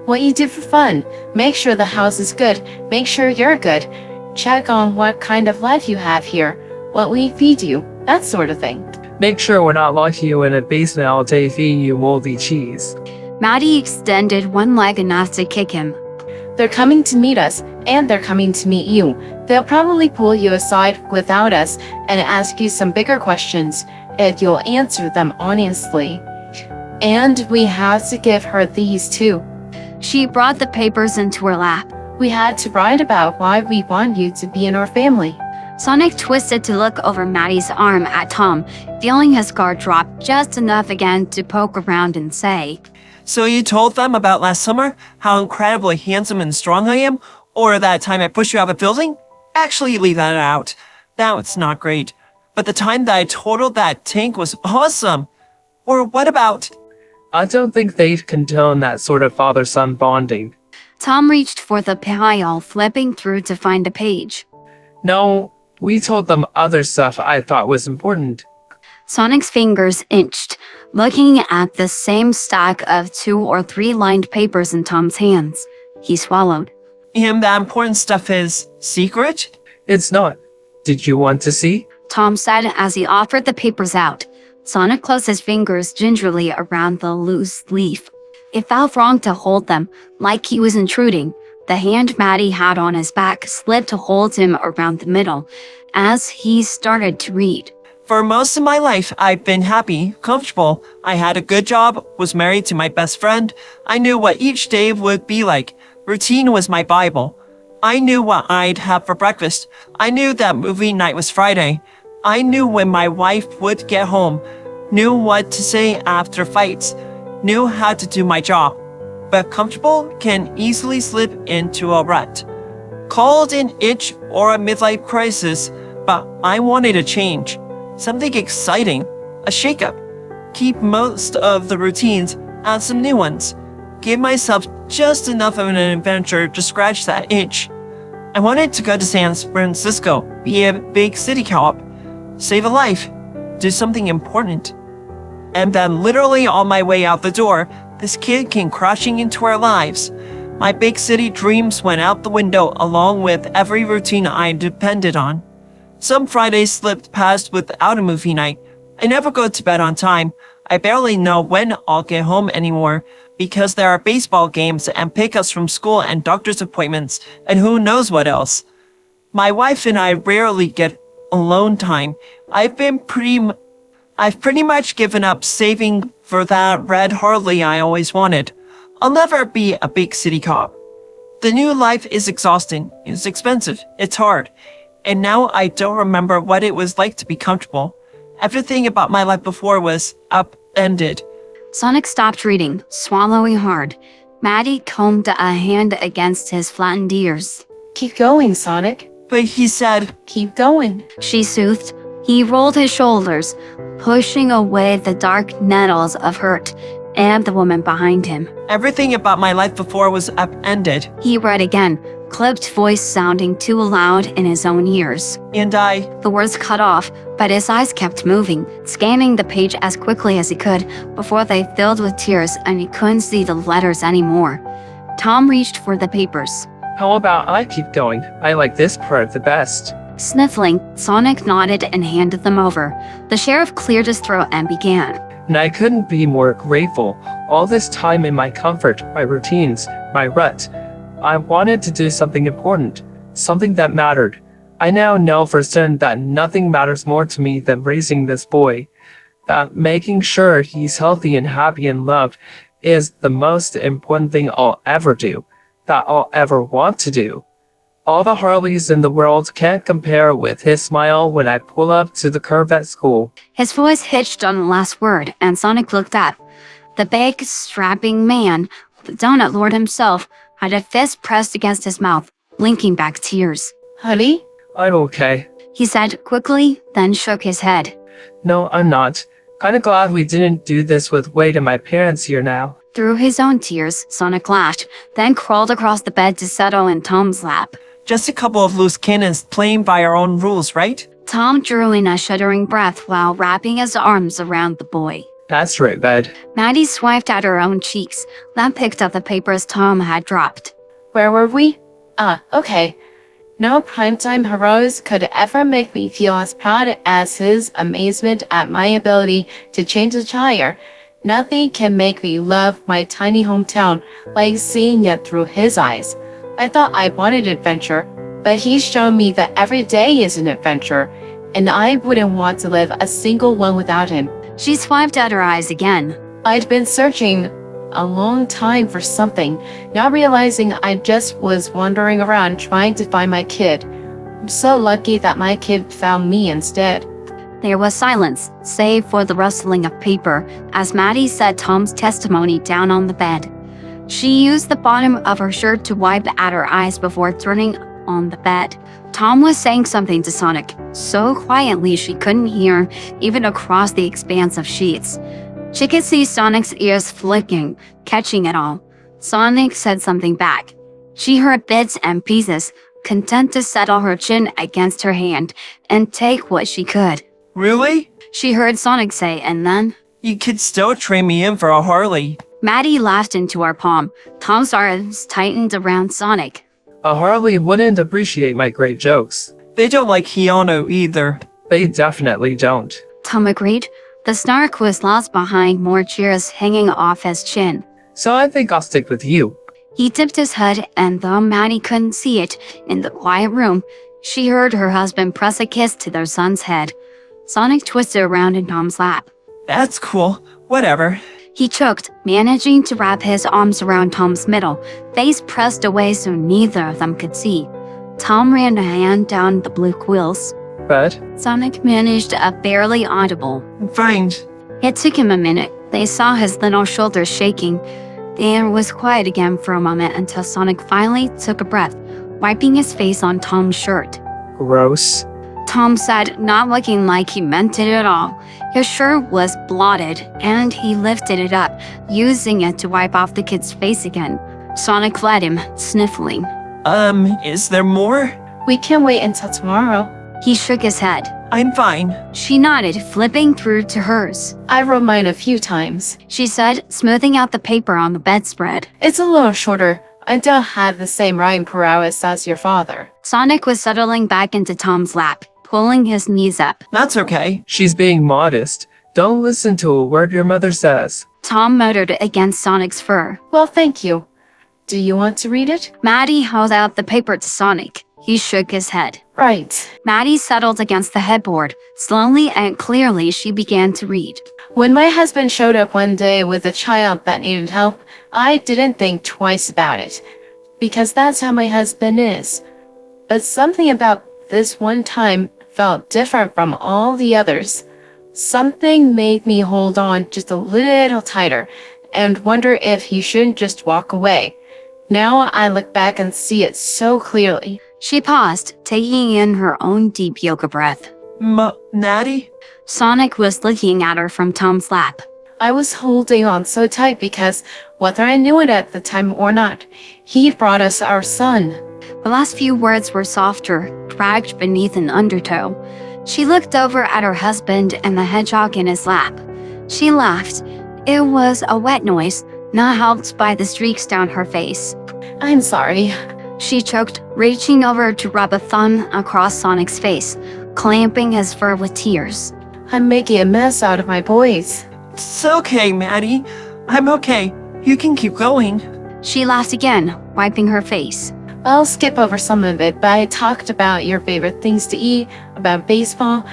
what you do for fun, make sure the house is good, make sure you're good, check on what kind of life you have here, what we feed you, that sort of thing. Make sure we're not locking you in a basement all day feeding you moldy cheese. Maddie extended one leg enough to kick him. They're coming to meet us, and they're coming to meet you. They'll probably pull you aside without us and ask you some bigger questions, and you'll answer them honestly. And we have to give her these too. She brought the papers into her lap. We had to write about why we want you to be in our family. Sonic twisted to look over Maddie's arm at Tom, feeling his guard drop just enough again to poke around and say, So you told them about last summer? How incredibly handsome and strong I am? Or that time I pushed you out of a building? Actually, leave that out. That was not great. But the time that I totaled that tank was awesome. Or what about... I don't think they'd condone that sort of father-son bonding. Tom reached for the pile, flipping through to find a page. No, we told them other stuff I thought was important. Sonic's fingers inched, looking at the same stack of 2 or 3 lined papers in Tom's hands. He swallowed. And that important stuff is secret? It's not. Did you want to see? Tom said as he offered the papers out. Sonic closed his fingers gingerly around the loose leaf. It felt wrong to hold them, like he was intruding. The hand Maddie had on his back slipped to hold him around the middle as he started to read. For most of my life, I've been happy, comfortable. I had a good job, was married to my best friend. I knew what each day would be like. Routine was my Bible. I knew what I'd have for breakfast. I knew that movie night was Friday. I knew when my wife would get home. Knew what to say after fights. Knew how to do my job. But comfortable can easily slip into a rut. Called an itch or a midlife crisis, but I wanted a change. Something exciting, a shakeup. Keep most of the routines, add some new ones. Give myself just enough of an adventure to scratch that itch. I wanted to go to San Francisco, be a big city cop, save a life, do something important. And then literally on my way out the door, this kid came crashing into our lives. My big city dreams went out the window along with every routine I depended on. Some Fridays slipped past without a movie night. I never go to bed on time. I barely know when I'll get home anymore because there are baseball games and pickups from school and doctor's appointments and who knows what else. My wife and I rarely get alone time. I've pretty much given up saving for that red Harley I always wanted. I'll never be a big city cop. The new life is exhausting, it's expensive, it's hard, and now I don't remember what it was like to be comfortable. Everything about my life before was upended. Sonic stopped reading, swallowing hard. Maddie combed a hand against his flattened ears. Keep going, Sonic. But he said, Keep going. She soothed. He rolled his shoulders, pushing away the dark nettles of hurt and the woman behind him. everything about my life before was upended, He read again, clipped voice sounding too loud in his own ears. and I, The words cut off, but his eyes kept moving, scanning the page as quickly as he could before they filled with tears and he couldn't see the letters anymore. Tom reached for the papers. How about I keep going? I like this part the best. Sniffling, Sonic nodded and handed them over. The sheriff cleared his throat and began. And I couldn't be more grateful. All this time in my comfort, my routines, my rut. I wanted to do something important, something that mattered. I now know for certain that nothing matters more to me than raising this boy. That making sure he's healthy and happy and loved is the most important thing I'll ever do, that I'll ever want to do. All the Harleys in the world can't compare with his smile when I pull up to the curb at school. His voice hitched on the last word, and Sonic looked up. The big, strapping man, the donut lord himself, had a fist pressed against his mouth, blinking back tears. Honey? I'm okay. He said quickly, then shook his head. No, I'm not. Kinda glad we didn't do this with Wade and my parents here now. Through his own tears, Sonic laughed, then crawled across the bed to settle in Tom's lap. just a couple of loose cannons playing by our own rules, right? Tom drew in a shuddering breath while wrapping his arms around the boy. That's right, bud. Maddie swiped at her own cheeks, then picked up the papers Tom had dropped. Where were we? Okay. No primetime heroes could ever make me feel as proud as his amazement at my ability to change a tire. Nothing can make me love my tiny hometown like seeing it through his eyes. I thought I wanted adventure, but he's shown me that every day is an adventure, and I wouldn't want to live a single one without him. She swiped at her eyes again. I'd been searching a long time for something, not realizing I just was wandering around trying to find my kid. I'm so lucky that my kid found me instead. There was silence, save for the rustling of paper, as Maddie set Tom's testimony down on the bed. She used the bottom of her shirt to wipe at her eyes before turning on the bed. Tom was saying something to Sonic, so quietly she couldn't hear even across the expanse of sheets. She could see Sonic's ears flicking, catching it all. Sonic said something back. She heard bits and pieces, content to settle her chin against her hand and take what she could. Really? She heard Sonic say, and then You could still trade me in for a Harley. Maddie laughed into her palm. Tom's arms tightened around Sonic. A Harley wouldn't appreciate my great jokes. They don't like Keanu either. They definitely don't. Tom agreed. The snark was lost behind more cheers hanging off his chin. So I think I'll stick with you. He tipped his head, and though Maddie couldn't see it in the quiet room, she heard her husband press a kiss to their son's head. Sonic twisted around in Tom's lap. That's cool. Whatever. He choked, managing to wrap his arms around Tom's middle, face pressed away so neither of them could see. Tom ran a hand down the blue quills. But Sonic managed a barely audible. Fine. It took him a minute. They saw his little shoulders shaking. The air was quiet again for a moment until Sonic finally took a breath, wiping his face on Tom's shirt. gross. Tom said, not looking like he meant it at all. His shirt was blotted, and he lifted it up, using it to wipe off the kid's face again. Sonic led him, sniffling. Is there more? We can wait until tomorrow. He shook his head. I'm fine. She nodded, flipping through to hers. I wrote mine a few times. She said, smoothing out the paper on the bedspread. It's a little shorter. I don't have the same writing prowess as your father. Sonic was settling back into Tom's lap, pulling his knees up. That's okay. She's being modest. Don't listen to a word your mother says. Tom muttered against Sonic's fur. Well, thank you. Do you want to read it? Maddie held out the paper to Sonic. He shook his head. Right. Maddie settled against the headboard. Slowly and clearly, she began to read. When my husband showed up one day with a child that needed help, I didn't think twice about it. Because that's how my husband is. But something about this one time felt different from all the others. Something made me hold on just a little tighter and wonder if he shouldn't just walk away. Now I look back and see it so clearly. She paused, taking in her own deep yoga breath. Natty? Sonic was looking at her from Tom's lap. I was holding on so tight because, whether I knew it at the time or not, he brought us our son. The last few words were softer, dragged beneath an undertow. She looked over at her husband and the hedgehog in his lap. She laughed. It was a wet noise, not helped by the streaks down her face. I'm sorry. She choked, reaching over to rub a thumb across Sonic's face, clamping his fur with tears. I'm making a mess out of my boys. It's okay, Maddie. I'm okay. You can keep going. She laughed again, wiping her face. I'll skip over some of it, but I talked about your favorite things to eat, about baseball,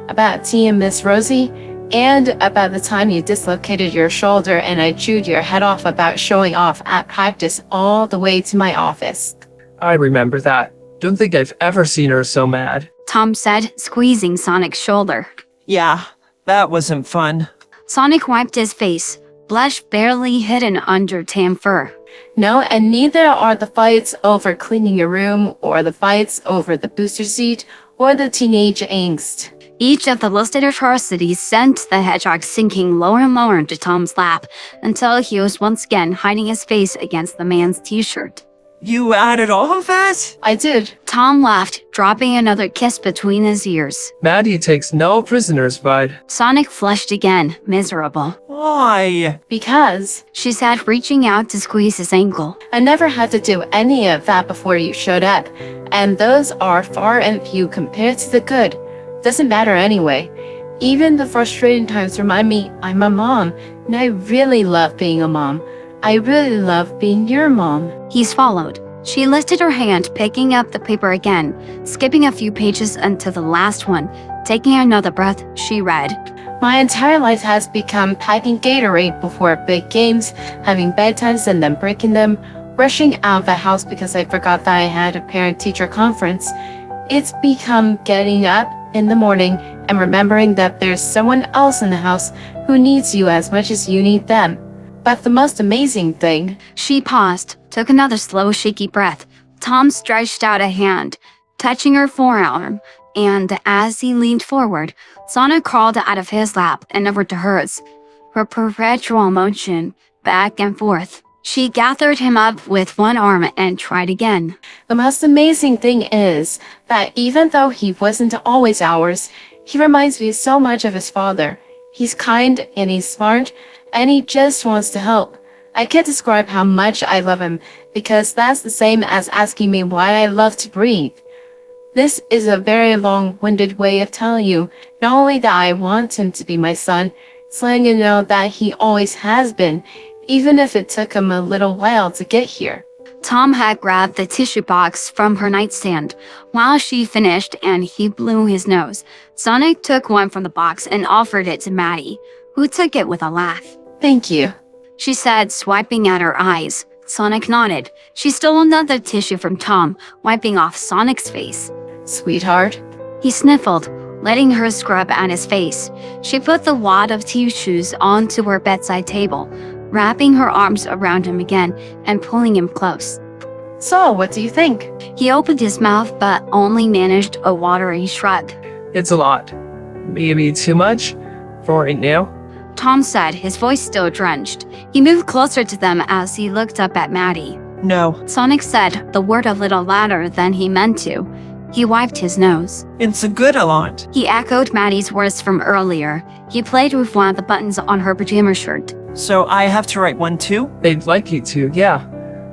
about tea and Miss Rosie, and about the time you dislocated your shoulder and I chewed your head off about showing off at practice all the way to my office. I remember that. Don't think I've ever seen her so mad. Tom said, squeezing Sonic's shoulder. Yeah, that wasn't fun. Sonic wiped his face, blush barely hidden under tan fur. No, and neither are the fights over cleaning your room, or the fights over the booster seat, or the teenage angst. Each of the listed atrocities sent the hedgehog sinking lower and lower into Tom's lap until he was once again hiding his face against the man's t-shirt. You added all of that? I did. Tom laughed, dropping another kiss between his ears. Maddie takes no prisoners, bud. Sonic flushed again, miserable. Why? Because She said, reaching out to squeeze his ankle. I never had to do any of that before you showed up, and those are far and few compared to the good. Doesn't matter anyway. Even the frustrating times remind me I'm a mom, and I really love being a mom. I really love being your mom. He swallowed. She lifted her hand, picking up the paper again, skipping a few pages until the last one. Taking another breath, she read. My entire life has become packing Gatorade before big games, having bedtimes and then breaking them, rushing out of the house because I forgot that I had a parent-teacher conference. It's become getting up in the morning and remembering that there's someone else in the house who needs you as much as you need them. But the most amazing thing, She paused, took another slow, shaky breath. Tom stretched out a hand, touching her forearm, and as he leaned forward, Sonic crawled out of his lap and over to hers, her perpetual motion back and forth. She gathered him up with one arm and tried again. the most amazing thing is that even though he wasn't always ours, he reminds me so much of his father. He's kind and he's smart, and he just wants to help. I can't describe how much I love him, because that's the same as asking me why I love to breathe. This is a very long-winded way of telling you not only that I want him to be my son, it's letting you know that he always has been, even if it took him a little while to get here. Tom had grabbed the tissue box from her nightstand. While she finished and he blew his nose, Sonic took one from the box and offered it to Maddie, who took it with a laugh. Thank you. She said, swiping at her eyes. Sonic nodded. She stole another tissue from Tom, wiping off Sonic's face. Sweetheart. He sniffled, letting her scrub at his face. She put the wad of tissues onto her bedside table, wrapping her arms around him again and pulling him close. So, what do you think? He opened his mouth but only managed a watery shrug. It's a lot. Maybe too much for right now. Tom said, his voice still drenched. He moved closer to them as he looked up at Maddie. No, Sonic said the word a little louder than he meant to. He wiped his nose. it's a good allowance. He echoed Maddie's words from earlier. He played with one of the buttons on her pajama shirt. So I have to write one too? They'd like you to, yeah.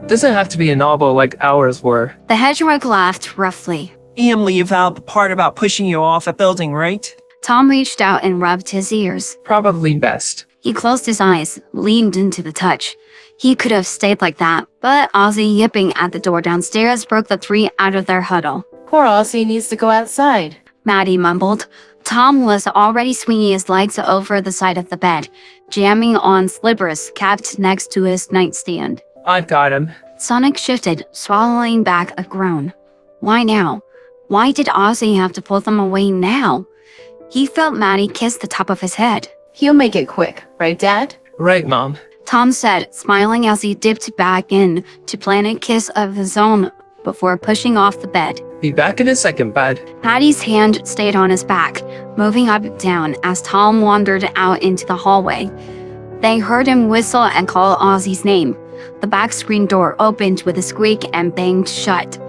Doesn't have to be a novel like ours were. The hedgehog laughed roughly. And leave out the part about pushing you off a building, right? Tom reached out and rubbed his ears. Probably best. He closed his eyes, leaned into the touch. He could have stayed like that, but Ozzy yipping at the door downstairs broke the three out of their huddle. Poor Ozzy needs to go outside. Maddie mumbled. Tom was already swinging his legs over the side of the bed, jamming on slippers kept next to his nightstand. I've got him. Sonic shifted, swallowing back a groan. Why now? Why did Ozzy have to pull them away now? He felt Maddie kiss the top of his head. He'll make it quick, right, Dad? Right, Mom. Tom said, smiling as he dipped back in to plan a kiss of his own before pushing off the bed. Be back in a second, bud. Maddie's hand stayed on his back, moving up and down as Tom wandered out into the hallway. They heard him whistle and call Ozzy's name. The back screen door opened with a squeak and banged shut.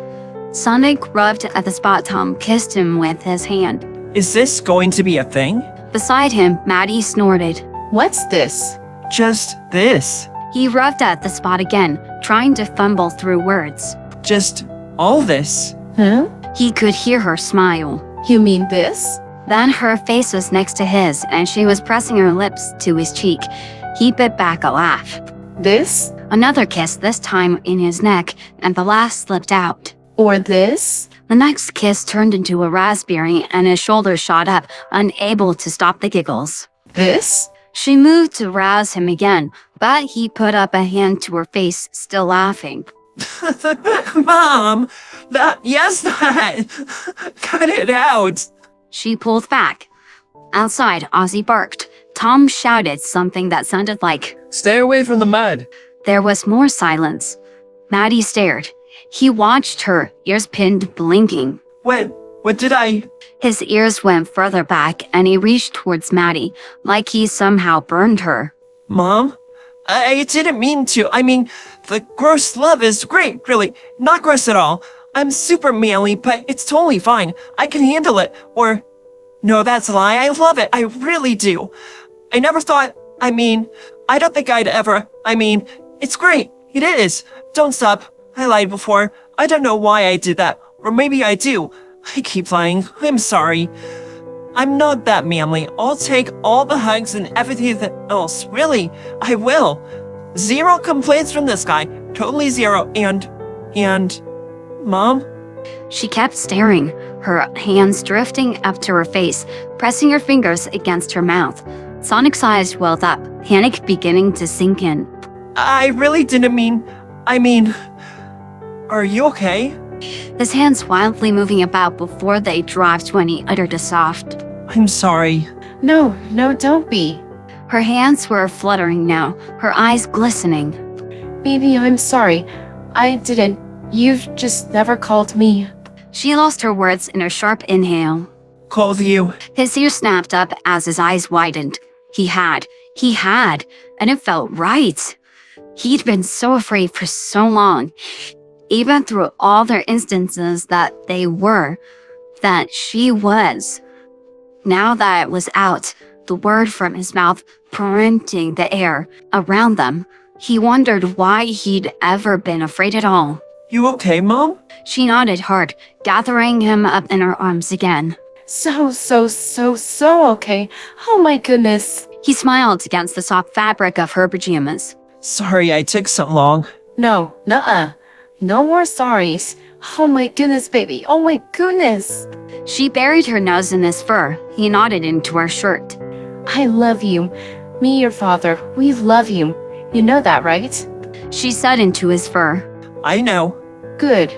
Sonic rubbed at the spot Tom kissed him with his hand. Is this going to be a thing? Beside him, Maddie snorted. What's this? Just this. He rubbed at the spot again, trying to fumble through words. Just all this. Huh? He could hear her smile. You mean this? Then her face was next to his, and she was pressing her lips to his cheek. He bit back a laugh. This? Another kiss, this time in his neck, and the last slipped out. Or this? The next kiss turned into a raspberry, and his shoulders shot up, unable to stop the giggles. This? She moved to rouse him again, but he put up a hand to her face, still laughing. Mom! That. Cut it out. She pulled back. Outside, Ozzy barked. Tom shouted something that sounded like, Stay away from the mud. There was more silence. Maddie stared. He watched her, ears pinned, blinking. What did I... His ears went further back, and he reached towards Maddie, like he somehow burned her. Mom? I didn't mean to. I mean, the gross love is great, really. Not gross at all. I'm super manly, but it's totally fine. I can handle it. Or... No, that's a lie. I love it. I really do. I never thought... I don't think I'd ever... it's great. It is. Don't stop. I lied before. I don't know why I did that. Or maybe I do. I keep lying. I'm sorry. I'm not that manly. I'll take all the hugs and everything else. Really, I will. 0 complaints from this guy. Totally 0. And... Mom? She kept staring, her hands drifting up to her face, pressing her fingers against her mouth. Sonic's eyes welled up, panic beginning to sink in. I really didn't mean... Are you okay? His hands wildly moving about before they dropped when he uttered a soft. I'm sorry. No, don't be. Her hands were fluttering now, her eyes glistening. Baby, I'm sorry. I didn't. You've just never called me. She lost her words in a sharp inhale. Called you. His ears snapped up as his eyes widened. He had, and it felt right. He'd been so afraid for so long, even through all their instances that she was. Now that it was out, the word from his mouth printing the air around them, he wondered why he'd ever been afraid at all. You okay, Mom? She nodded hard, gathering him up in her arms again. So okay. Oh my goodness. He smiled against the soft fabric of her pajamas. Sorry I took so long. No, nuh-uh. No more sorries. Oh my goodness, baby. Oh my goodness. She buried her nose in his fur. He nodded into her shirt. I love you. Me, your father, we love you. You know that, right? She said into his fur. I know. Good.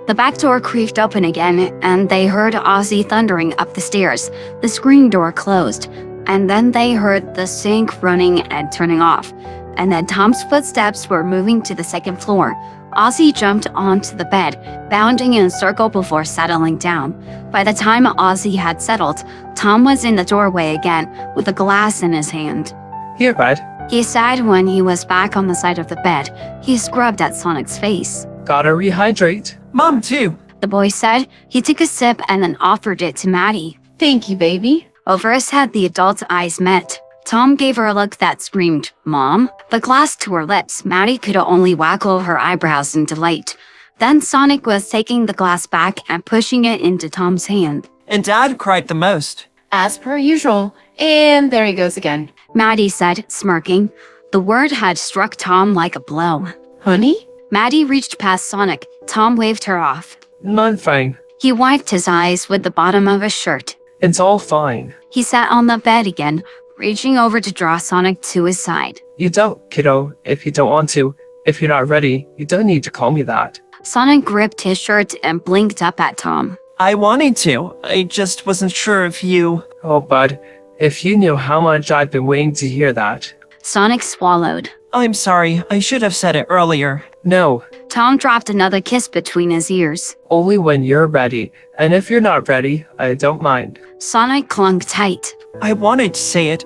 The back door creaked open again, and they heard Ozzy thundering up the stairs. The screen door closed, and then they heard the sink running and turning off. And then Tom's footsteps were moving to the second floor. Ozzy jumped onto the bed, bounding in a circle before settling down. By the time Ozzy had settled, Tom was in the doorway again, with a glass in his hand. Here, bud. He sighed when he was back on the side of the bed. He scrubbed at Sonic's face. Gotta rehydrate. Mom, too. The boy said. He took a sip and then offered it to Maddie. Thank you, baby. Over his head, the adult's eyes met. Tom gave her a look that screamed, Mom? The glass to her lips, Maddie could only waggle her eyebrows in delight. Then Sonic was taking the glass back and pushing it into Tom's hand. And Dad cried the most. As per usual. And there he goes again. Maddie said, smirking. The word had struck Tom like a blow. Honey? Maddie reached past Sonic. Tom waved her off. None fine. He wiped his eyes with the bottom of his shirt. It's all fine. He sat on the bed again, reaching over to draw Sonic to his side. You don't, kiddo, if you don't want to. If you're not ready, you don't need to call me that. Sonic gripped his shirt and blinked up at Tom. I wanted to. I just wasn't sure if you... Oh, bud, if you knew how much I've been waiting to hear that. Sonic swallowed. I'm sorry. I should have said it earlier. No, Tom dropped another kiss between his ears. only when you're ready. And if you're not ready, I don't mind. Sonic clung tight. I wanted to say it.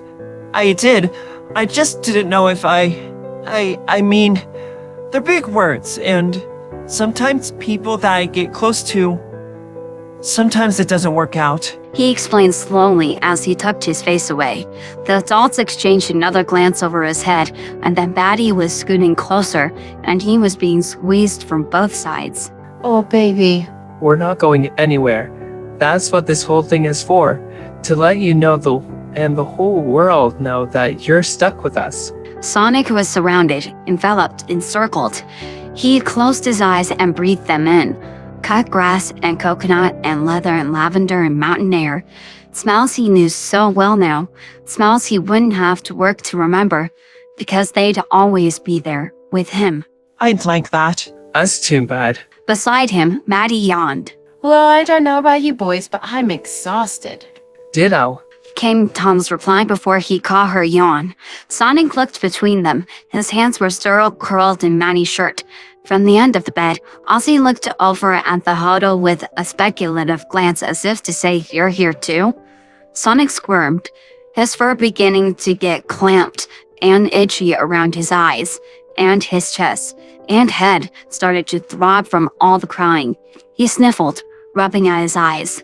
I did. I just didn't know if I mean, they're big words, and sometimes people that I get close to, sometimes it doesn't work out. He explained slowly as he tucked his face away. The adults exchanged another glance over his head, and then Maddie was scooting closer, and he was being squeezed from both sides. Oh, baby. We're not going anywhere. That's what this whole thing is for. To let you know and the whole world know that you're stuck with us. Sonic was surrounded, enveloped, encircled. He closed his eyes and breathed them in. Cut grass and coconut and leather and lavender and mountain air. Smells he knew so well now. Smells he wouldn't have to work to remember, because they'd always be there, with him. I'd like that. That's too bad. Beside him, Maddie yawned. Well, I don't know about you boys, but I'm exhausted. Ditto. Came Tom's reply before he caught her yawn. Sonic looked between them. His hands were still curled in Maddie's shirt. From the end of the bed, Ozzy looked over at the huddle with a speculative glance as if to say, "You're here too?" Sonic squirmed, his fur beginning to get clamped and itchy around his eyes, and his chest and head started to throb from all the crying. He sniffled, rubbing at his eyes.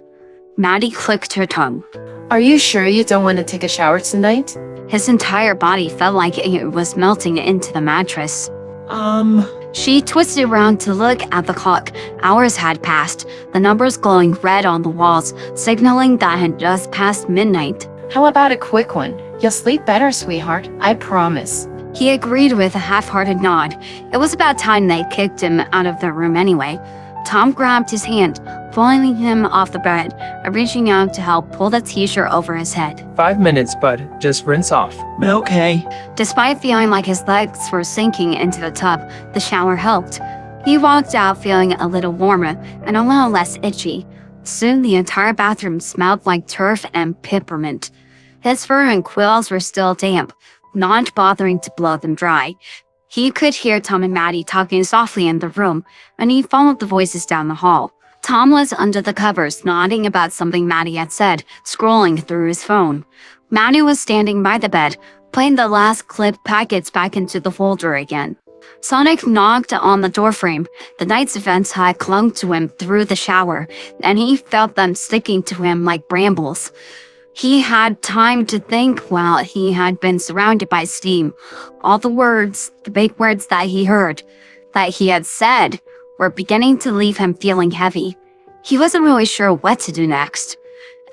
Maddie clicked her tongue. Are you sure you don't want to take a shower tonight? His entire body felt like it was melting into the mattress. She twisted around to look at the clock. Hours had passed, the numbers glowing red on the walls, signaling that it had just passed midnight. How about a quick one? You'll sleep better, sweetheart. I promise. He agreed with a half-hearted nod. It was about time they kicked him out of the room anyway. Tom grabbed his hand, pulling him off the bed, and reaching out to help pull the t-shirt over his head. 5 minutes, bud. Just rinse off. Okay. Despite feeling like his legs were sinking into the tub, the shower helped. He walked out feeling a little warmer and a little less itchy. Soon the entire bathroom smelled like turf and peppermint. His fur and quills were still damp, not bothering to blow them dry. He could hear Tom and Maddie talking softly in the room, and he followed the voices down the hall. Tom was under the covers, nodding about something Maddie had said, scrolling through his phone. Maddie was standing by the bed, putting the last clipped packets back into the folder again. Sonic knocked on the doorframe. The night's events had clung to him through the shower, and he felt them sticking to him like brambles. He had time to think while he had been surrounded by steam. All the words, the big words that he heard, that he had said, were beginning to leave him feeling heavy. He wasn't really sure what to do next.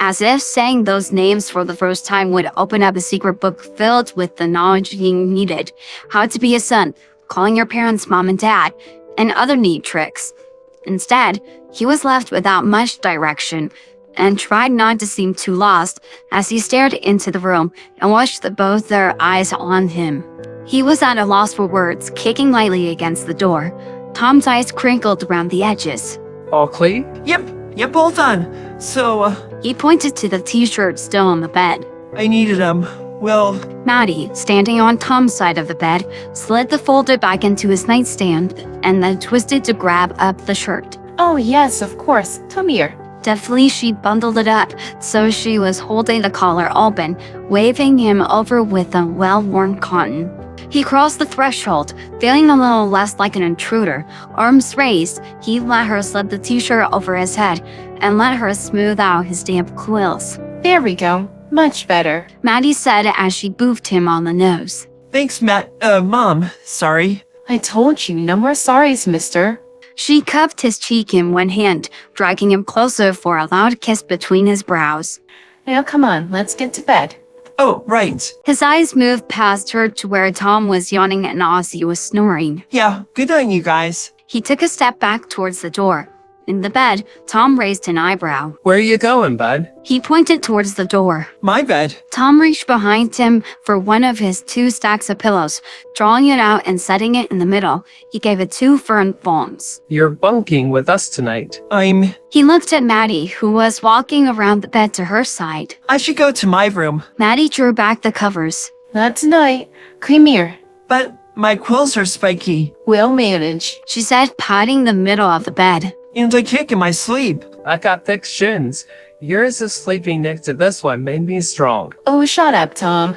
As if saying those names for the first time would open up a secret book filled with the knowledge he needed. How to be a son, calling your parents mom and dad, and other neat tricks. Instead, he was left without much direction, and tried not to seem too lost as he stared into the room and watched both their eyes on him. He was at a loss for words, kicking lightly against the door. Tom's eyes crinkled around the edges. All clean? Yep, all done. So, He pointed to the t-shirt still on the bed. I needed well, Maddie, standing on Tom's side of the bed, slid the folder back into his nightstand and then twisted to grab up the shirt. Oh, yes, of course. Come here. Deftly, she bundled it up, so she was holding the collar open, waving him over with the well-worn cotton. He crossed the threshold, feeling a little less like an intruder. Arms raised, he let her slip the t-shirt over his head and let her smooth out his damp quills. There we go. Much better. Maddie said as she boofed him on the nose. Thanks, Mom. Sorry. I told you, no more sorries, mister. She cupped his cheek in one hand, dragging him closer for a loud kiss between his brows. Now come on, let's get to bed. Oh, right. His eyes moved past her to where Tom was yawning and Ozzy was snoring. Yeah, good night, you guys. He took a step back towards the door. In the bed, Tom raised an eyebrow. Where you going, bud? He pointed towards the door. My bed. Tom reached behind him for one of his 2 stacks of pillows, drawing it out and setting it in the middle. He gave it 2 firm palms. You're bunking with us tonight. He looked at Maddie, who was walking around the bed to her side. I should go to my room. Maddie drew back the covers. Not tonight. Come here. But my quills are spiky. We'll manage. She said, patting the middle of the bed. And I kick in my sleep. I got thick shins. Yours is sleeping next to this one made me strong. Oh, shut up, Tom.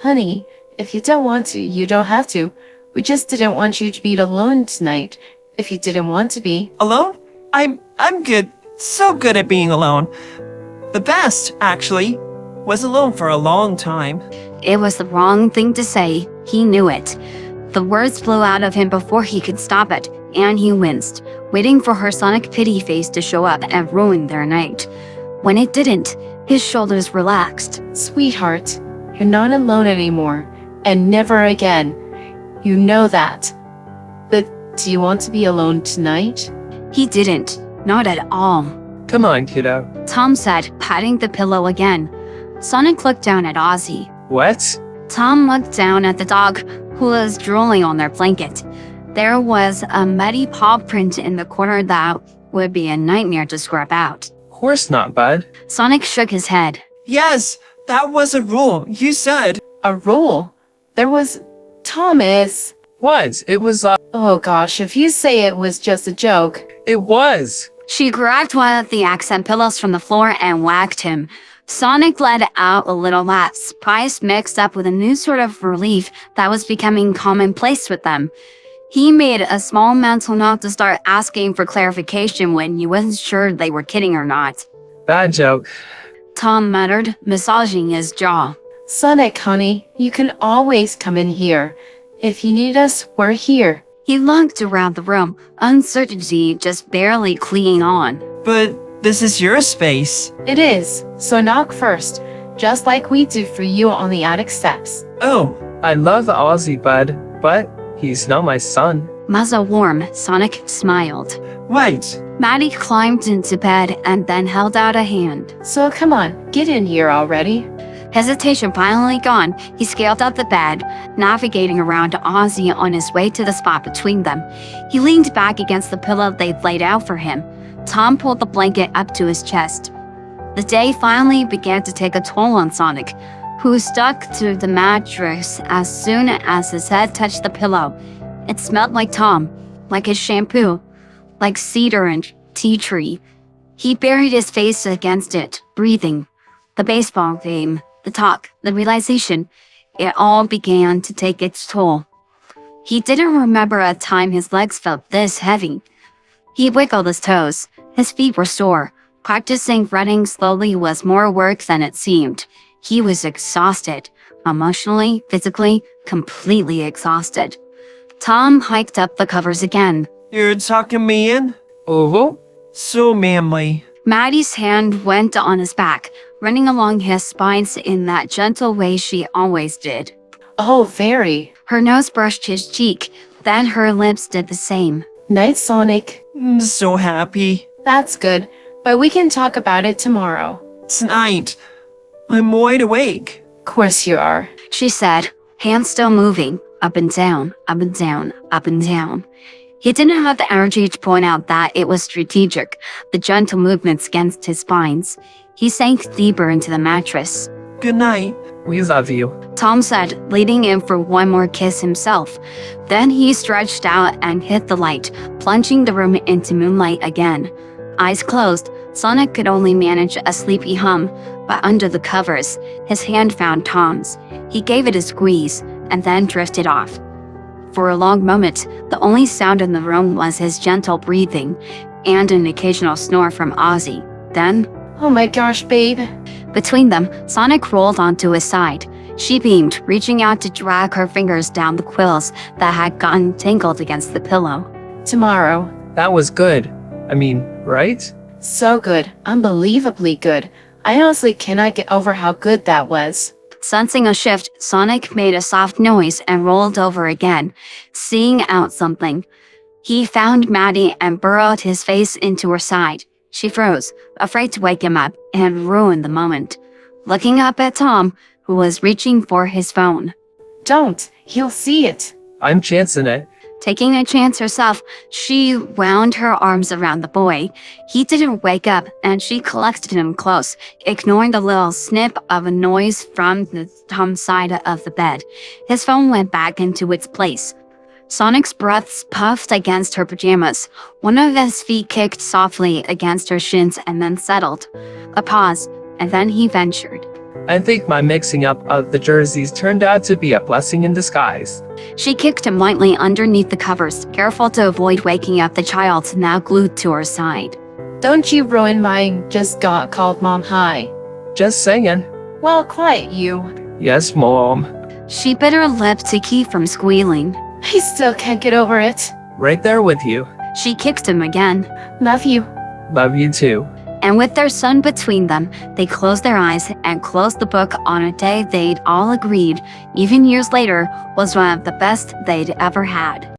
Honey, if you don't want to, you don't have to. We just didn't want you to be alone tonight. If you didn't want to be. Alone? I'm good. So good at being alone. The best, actually. Was alone for a long time. It was the wrong thing to say. He knew it. The words flew out of him before he could stop it, and he winced, waiting for her sonic pity face to show up and ruin their night. When it didn't, his shoulders relaxed. Sweetheart, you're not alone anymore. And never again. You know that. But do you want to be alone tonight? He didn't. Not at all. Come on, kiddo. Tom said, patting the pillow again. Sonic looked down at Ozzy. What? Tom looked down at the dog, who was drooling on their blanket. There was a muddy paw print in the corner that would be a nightmare to scrub out. Course not, bud. Sonic shook his head. Yes, that was a rule. You said. A rule? There was... Thomas. What? It was, Oh gosh, if you say it was just a joke. it was. She grabbed one of the accent pillows from the floor and whacked him. Sonic let out a little laugh, surprise mixed up with a new sort of relief that was becoming commonplace with them. He made a small mental note to start asking for clarification when he wasn't sure they were kidding or not. Bad joke. Tom muttered, massaging his jaw. Sonic, honey, you can always come in here. If you need us, we're here. He looked around the room, uncertainty just barely clinging on. But this is your space. It is, so knock first, just like we do for you on the attic steps. Oh, I love Ozzy, bud, but he's not my son. Muzzle warm, Sonic smiled. wait. Maddie climbed into bed and then held out a hand. So come on, get in here already. Hesitation finally gone, he scaled up the bed, navigating around Ozzy on his way to the spot between them. He leaned back against the pillow they'd laid out for him. Tom pulled the blanket up to his chest. The day finally began to take a toll on Sonic, who stuck to the mattress as soon as his head touched the pillow. It smelled like Tom, like his shampoo, like cedar and tea tree. He buried his face against it, breathing. The baseball game, the talk, the realization, it all began to take its toll. He didn't remember a time his legs felt this heavy. He wiggled his toes. His feet were sore. Practicing running slowly was more work than it seemed. He was exhausted. Emotionally, physically, completely exhausted. Tom hiked up the covers again. You're tucking me in? Oval? So manly. Maddie's hand went on his back, running along his spines in that gentle way she always did. Oh, very. Her nose brushed his cheek, then her lips did the same. Night, Sonic. I'm so happy. That's good, but we can talk about it tomorrow. Tonight, I'm wide awake. Course you are. She said, hands still moving, up and down, up and down, up and down. He didn't have the energy to point out that it was strategic, the gentle movements against his spines. He sank deeper into the mattress. Good night. We love you. Tom said, leading in for one more kiss himself. Then he stretched out and hit the light, plunging the room into moonlight again. Eyes closed, Sonic could only manage a sleepy hum, but under the covers, his hand found Tom's. He gave it a squeeze, and then drifted off. For a long moment, the only sound in the room was his gentle breathing, and an occasional snore from Ozzy. Then, Oh my gosh, babe. Between them, Sonic rolled onto his side. She beamed, reaching out to drag her fingers down the quills that had gotten tangled against the pillow. Tomorrow. That was good. I mean, right? So good. Unbelievably good. I honestly cannot get over how good that was. Sensing a shift, Sonic made a soft noise and rolled over again, seeing out something. He found Maddie and burrowed his face into her side. She froze, afraid to wake him up and ruin the moment. Looking up at Tom, who was reaching for his phone. Don't. He'll see it. I'm chancing it. Taking a chance herself, she wound her arms around the boy. He didn't wake up, and she collected him close, ignoring the little snip of a noise from the Tom's side of the bed. His phone went back into its place. Sonic's breaths puffed against her pajamas. One of his feet kicked softly against her shins and then settled. A pause, and then he ventured. I think my mixing up of the jerseys turned out to be a blessing in disguise. She kicked him lightly underneath the covers, careful to avoid waking up the child now glued to her side. Don't you ruin my just got called Mom hi. Just saying. Well, quiet you. Yes, Mom. She bit her lip to keep from squealing. I still can't get over it. Right there with you. She kicked him again. Love you. Love you too. And with their son between them, they closed their eyes and closed the book on a day they'd all agreed, even years later, was one of the best they'd ever had.